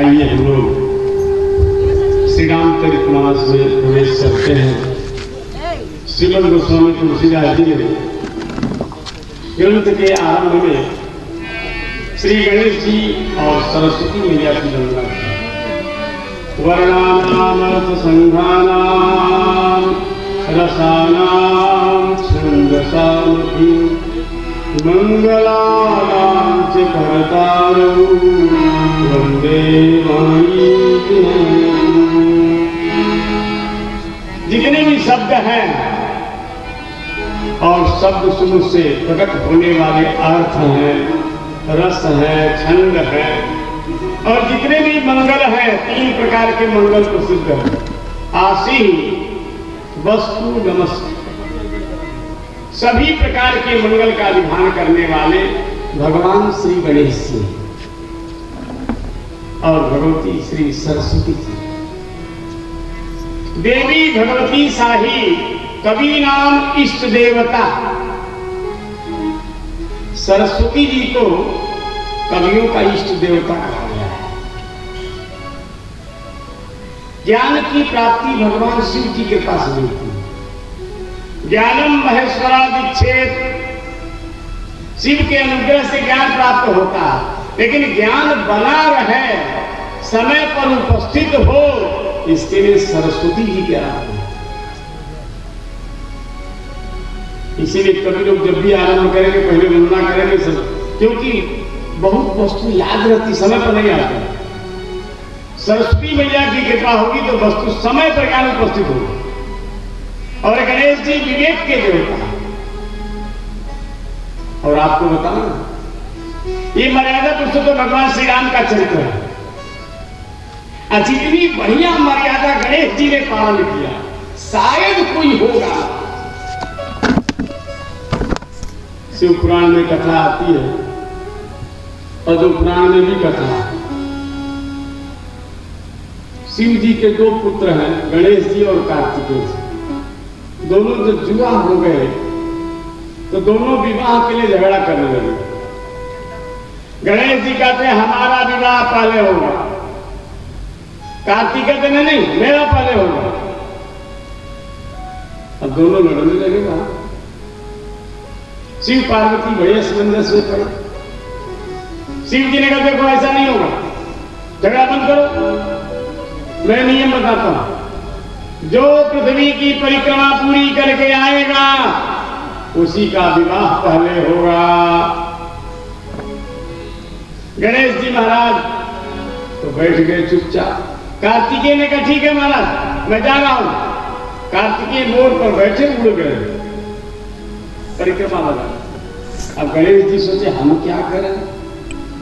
आइए हम लोग श्री रामचरितमानस में प्रवेश करते हैं। श्रीमद् गोस्वामी तुलसीदास जी ने ग्रंथ के आरंभ में श्री गणेश जी और सरस्वती मैया की वंदना की। वर्णानामर्थ संघानाम रसानाम छंदसामपि मंगलानां च कर्तारौ वंदे मातरम्। जितने भी शब्द हैं और शब्द समूह से प्रकट होने वाले अर्थ हैं, रस है, छंद है और जितने भी मंगल हैं, 3 प्रकार के मंगल प्रसिद्ध हैं। आसीन, वस्तु, नमस्ते, सभी प्रकार के मंगल का विधान करने वाले भगवान श्री गणेश जी और भगवती श्री सरस्वती जी। देवी भगवती साही कवि नाम इष्ट देवता सरस्वती जी को कवियों का इष्ट देवता कहा गया है। ज्ञान की प्राप्ति भगवान शिव जी के पास मिलती है। ज्ञानम महेश्वरादिच्छेद, शिव के अनुग्रह से ज्ञान प्राप्त होता है, लेकिन ज्ञान बना रहे, समय पर उपस्थित हो, इसके लिए सरस्वती जी के आराधना। इसीलिए कभी लोग जब भी आरंभ करेंगे पहले वंदना करेंगे सब, क्योंकि बहुत वस्तु याद रहती, समय पर नहीं आती। सरस्वती मैया की कृपा होगी तो वस्तु समय पर ज्ञान उपस्थित होगी। और गणेश जी विवेक के देवता। और आपको बताना, ये मर्यादा पुरुषोत्तम भगवान श्री राम का चरित्र है। जितनी बढ़िया मर्यादा गणेश जी ने पालन किया, शायद कोई होगा। शिव पुराण में कथा आती है, पद्म पुराण में भी कथा। शिव जी के दो पुत्र हैं, गणेश जी और कार्तिकेय जी। दोनों जब जुआ हो गए तो दोनों विवाह के लिए झगड़ा करने लगे। गणेश जी कहते हैं हमारा विवाह पहले होगा, कार्तिक कहते नहीं मेरा पहले होगा। अब दोनों लड़ने लगे। वहां शिव पार्वती बड़े असमंजस में पड़े। शिव जी ने कहा देखो ऐसा नहीं होगा, झगड़ा बंद करो, मैं नियम बताता हूं। जो पृथ्वी की परिक्रमा पूरी करके आएगा उसी का विवाह पहले होगा। गणेश जी महाराज तो बैठ गए चुपचाप। कार्तिकेय ने कहा ठीक है महाराज मैं जा रहा हूं। कार्तिकेय मोड़ पर बैठे उड़ गए, परिक्रमा लगा। अब गणेश जी सोचे हम क्या करें,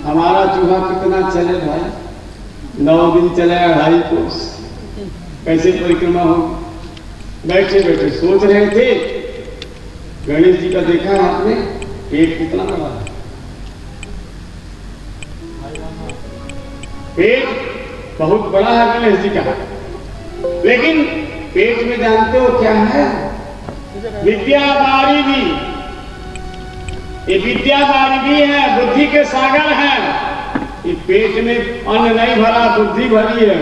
हमारा चूहा कितना चले भाई, 9 दिन चले 2.5 कोस, कैसे परिक्रमा हो। बैठे बैठे सोच रहे थे, गणेश जी का देखा आपने पेट कितना बड़ा है। पेट बहुत बड़ा है गणेश जी का, लेकिन पेट में जानते हो क्या है, विद्या बारिदी। ये विद्या बारिदी है, बुद्धि के सागर है। ये पेट में अन्न नहीं भरा, बुद्धि भरी है।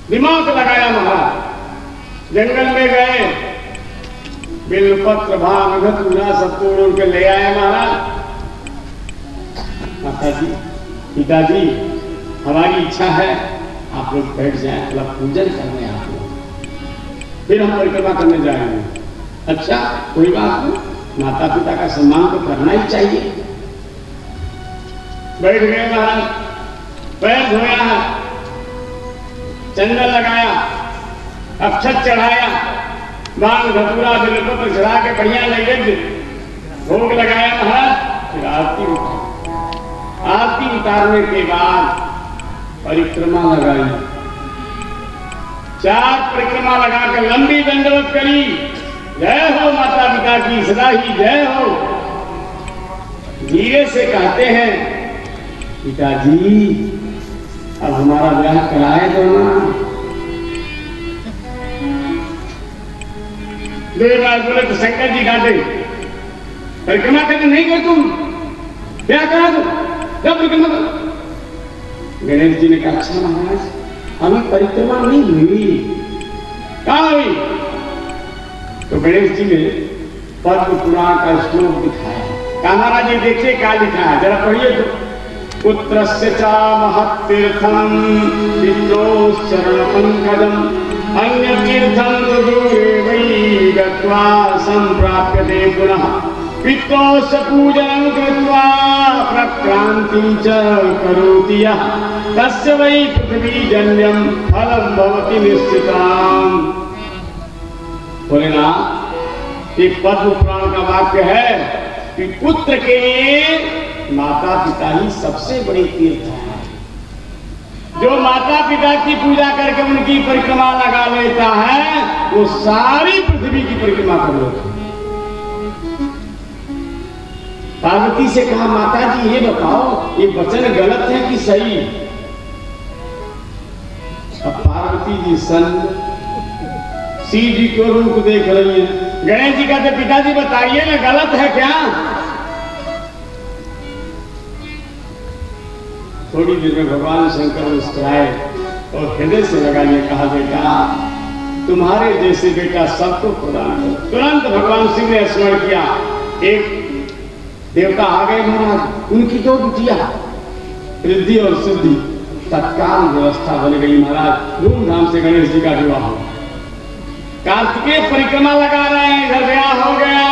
दिमाग लगाया महाराज, जंगल में गए, बेलपत्र भांग धतूरा सब तोड़ के ले आए महाराज। माता जी पिताजी हमारी इच्छा है आप लोग बैठ जाएं, थोड़ा पूजन करने आप लोग, फिर हम परिक्रमा करने जाएंगे। अच्छा कोई बात नहीं, माता पिता का सम्मान तो करना ही चाहिए। बैठ गए महाराज, पैर धोया, चंदन लगाया, अक्षत चढ़ाया, भांग धतूरा बेलपत्र चढ़ा के बढ़िया नैवेद्य भोग लगाया महाराज। फिर आरती उतारी। आरती उतारने के बाद परिक्रमा लगाई, 4 परिक्रमा लगाकर लंबी दंडवत करी। जय हो माता पिता की सदा ही जय हो। धीरे से कहते हैं पिताजी अब हमारा ब्याह कराए दो ना। देवराज बोले तो शंकर जी डांटे, परिक्रमा करके नहीं गए तुम, ब्याह करा दो, जब परिक्रमा करो। गणेश जी ने कहा अच्छा महाराज हमें परिक्रमा नहीं हुई, कहां हुई। तो गणेश जी ने पद्म पुराण का श्लोक दिखाया। कहा महाराज ये देखिए क्या लिखा है, जरा पढ़िए तो। पुत्रस्य च महत्तीर्थम पित्रोश्चरण पंकजम अन्य तीर्थम दूरे वै गत्वा संप्राप्यते पुनः पित्रोश्च पूजनं कृत्वा प्रक्रांतिं च करोति यः तस्य वै पृथ्वीजन्यं फलं भवति निश्चितम्। बोले ना ये पद्म पुराण का वाक्य है कि पुत्र के लिए माता पिता ही सबसे बड़े तीर्थ है। जो माता पिता की पूजा करके उनकी परिक्रमा लगा लेता है वो सारी पृथ्वी की परिक्रमा कर लेता है। पार्वती से कहा माता जी ये बताओ ये वचन गलत है कि सही। अब पार्वती जी शिव जी को रूप देख रही है। गणेश जी कहते पिताजी बताइए ना गलत है क्या। थोड़ी देर में भगवान शंकर मुस्कुराए और हृदय से लगाने कहा, बेटा तुम्हारे जैसे बेटा सबको प्रदान करो। तुरंत भगवान शिव ने स्मरण किया, एक देवता आ गए महाराज, उनकी दो बिटिया रिद्धि और सिद्धि, तत्काल व्यवस्था बन गई महाराज। धूमधाम से गणेश जी का विवाह हो। कार्तिकेय परिक्रमा लगा रहे हैं, इधर ब्याह हो गया।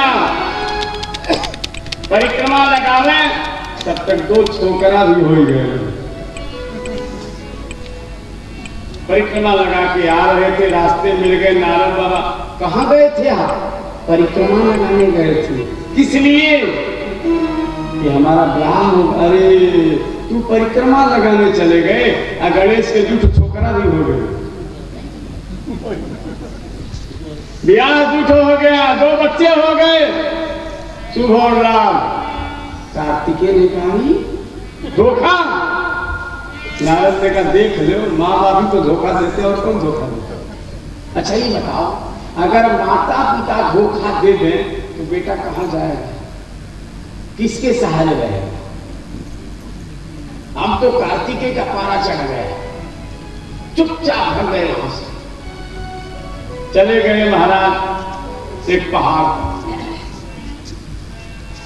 परिक्रमा लगा रहे तब तक दो छोकरा भी हो गए। परिक्रमा लगा के आ रहे थे, रास्ते मिल गए नारद बाबा। कहाँ गए थे आप? परिक्रमा लगाने गए थे। किस लिए? कि हमारा ब्याह हो। अरे तू परिक्रमा लगाने चले गए, गणेश के जूठ छोकरा भी हो गए। ब्याह जूठ हो गया, दो बच्चे हो गए, शुभ और लाभ। कार्तिकेय ने कहा धोखा। नारद ने कहा देख लो, माँ बाप ही तो धोखा देते और कौन धोखा देता। अच्छा ये बताओ, अगर माता पिता धोखा दे दें तो बेटा कहाँ जाएगा, किसके सहारे रहेगा? हम तो कार्तिकेय का पारा चढ़ गए, चुपचाप भर गए वहां से। चले गए महाराज एक पहाड़।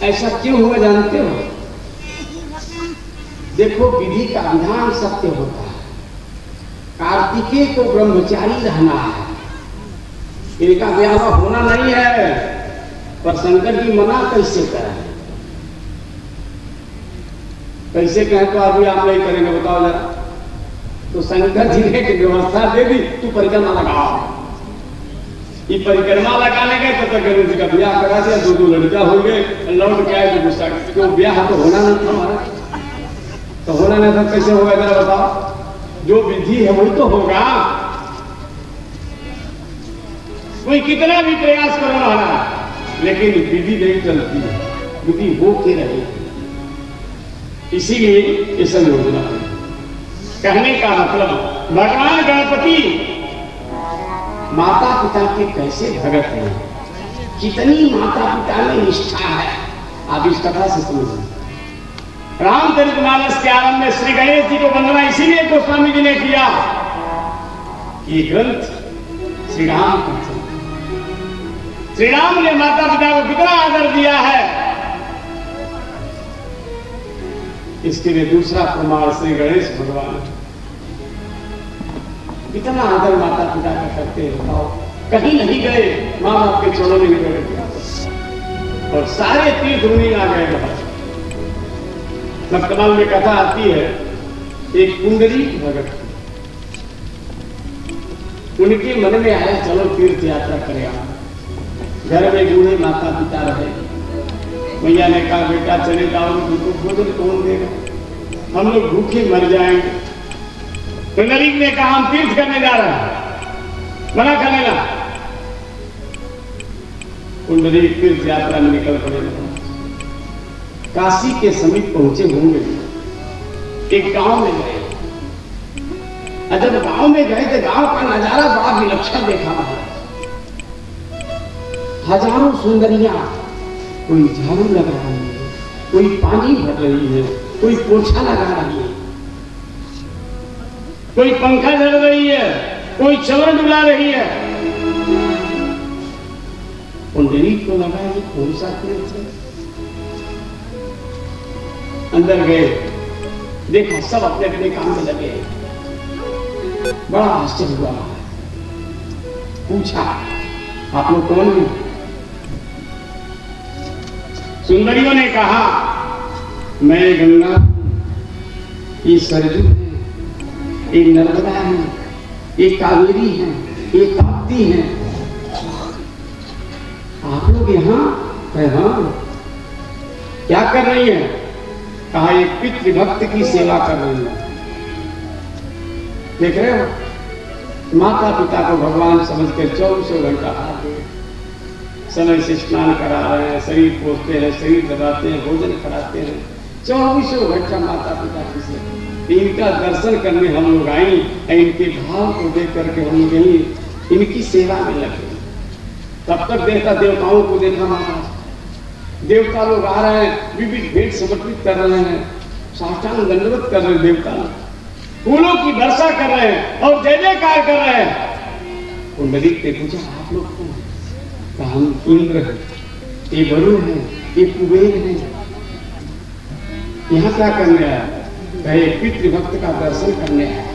ऐसा क्यों हुआ जानते हो? देखो विधि का विधान सत्य होता है। कार्तिकेय को ब्रह्मचारी रहना है, इनका ब्याह होना नहीं है। पर शंकर जी मना कैसे करें? कैसे कहें तो अभी आप नहीं करेंगे, बताओ जरा। तो शंकर जी ने व्यवस्था दे दी, तू परिक्रमा लगाओ। ये परिक्रमा लगाने गए तो गणेश जी का ब्याह करा दिया, दो लड़का हो गए। लौट के आए तो गुस्सा, क्यों ब्याह तो होना नहीं था हमारा, तो होना नहीं था कैसे होगा जरा बताओ। जो विधि है वही तो होगा। कोई कितना भी प्रयास करो महाराज, लेकिन विधि नहीं चलती है, विधि हो के रहे। इसीलिए ये सब योजना है। कहने का मतलब भगवान गणपति माता पिता के कैसे भगत हैं, कितनी माता पिता में निष्ठा है, आप इस कथा से समझिए। रामचरितमानस के आरंभ में श्री गणेश जी को वंदना इसीलिए गोस्वामी जी ने किया कि ग्रंथ श्री राम का। श्री राम ने माता पिता को कितना आदर दिया है, इसके लिए दूसरा प्रमाण श्री गणेश भगवान कितना आदर माता पिता का करते हैं। बताओ, कहीं नहीं गए, माँ बाप के चरणों में गए और सारे तीर्थ मुनि आ गए। सप्तमाल में कथा आती है, एक पुंडरी भगत, उनके मन में आया चलो तीर्थ यात्रा करें। घर में बूढ़े माता पिता रहे, मैया ने कहा बेटा चले जाओ, तुमको भोजन कौन देगा, हम लोग भूखे मर जाएंगे। पुंडरीक ने कहा हम तीर्थ करने जा रहे हैं, मना करने लगा। पुंडरीक तीर्थ यात्रा में निकल पड़े। काशी के समीप पहुंचे होंगे, एक गांव में गए। जब गांव में गए तो गांव का नजारा बड़ा विलक्षण देखा। हजारों सुंदरियां, कोई झाड़ू लगा रही है, कोई पानी भर रही है, कोई पोछा लगा रही है, कोई पंखा चल रही है, कोई चवर डुला रही है। पुंडरीक को लगा ये कौन सा तीर्थ है। अंदर गए, देखा सब अपने अपने काम में लगे। बड़ा आश्चर्य हुआ। पूछा आप लोग कौन हैं? सुंदरियों ने कहा मैं गंगा, ये सरजू है, ये नर्मदा है, ये कावेरी है, ये ताप्ती है। आप लोग यहाँ है? हाँ। क्या कर रही है? कहा एक पितृभक्त की सेवा कर रही है। देख रहे हो, माता पिता को भगवान समझकर 24 घंटा समय से स्नान करा रहे हैं, शरीर पोषते हैं, शरीर दबाते हैं, भोजन कराते हैं। 24 घंटा माता पिता की सेवा। इनका दर्शन करने हम लोग आए, इनके भाव को देख करके हम लोग यही इनकी सेवा में लगे। तब तक देखा देवताओं को देखा महाराज, देवता लोग आ रहे हैं, विविध भेंट समर्पित कर रहे हैं। साष्टांग दंडवत कर रहे देवता, फूलों की वर्षा कर रहे हैं और जय जयकार कर रहे हैं। पुंडरीक ने पूछा, आप लोग कौन? कहा, हम इंद्र हैं, ये वरुण है, ये कुबेर है, यहाँ क्या करने आया? कहे पितृभक्त का दर्शन करने आया,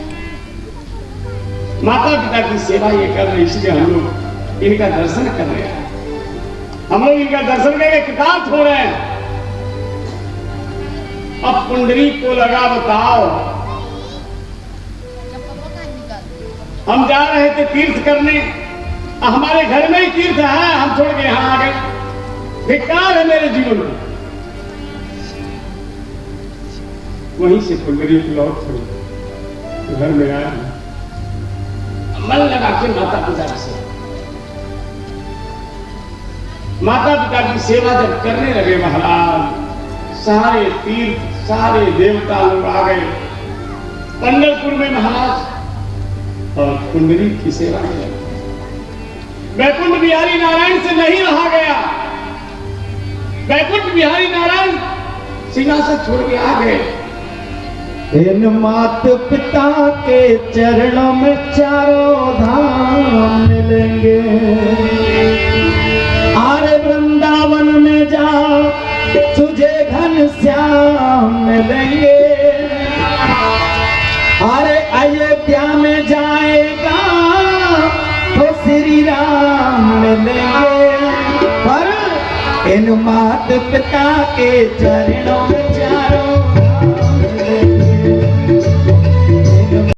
माता पिता की सेवा ये कर रहे, इसलिए हम लोग इनका दर्शन कर रहे हैं। हम लोग इनका दर्शन करके कृतार्थ हो रहे हैं। अब पुंडरीक को लगा, बताओ, हम जा रहे थे तीर्थ करने, हमारे घर में ही तीर्थ है, हम छोड़ के यहां आ गए, धिक्कार है मेरे जीवन में। वहीं से पुंडरीक लौट पड़े, घर में आया, मन लगा के माता पिता की सेवा, माता पिता की सेवा जब करने लगे महाराज, सारे तीर्थ सारे देवता लोग आ गए पंढरपुर में महाराज, और पुंडरीक की सेवा की लगे। वैकुंठ बिहारी नारायण से नहीं रहा गया, वैकुंठ बिहारी नारायण सिंहासन छोड़ के आ गए। इन मात पिता के चरणों में चारों धाम मिलेंगे, आरे वृंदावन में जा तुझे घनश्याम मिलेंगे, अरे अयोध्या में जाएगा तो श्री राम मिलेंगे, पर इन मात पिता के चरणों में चारों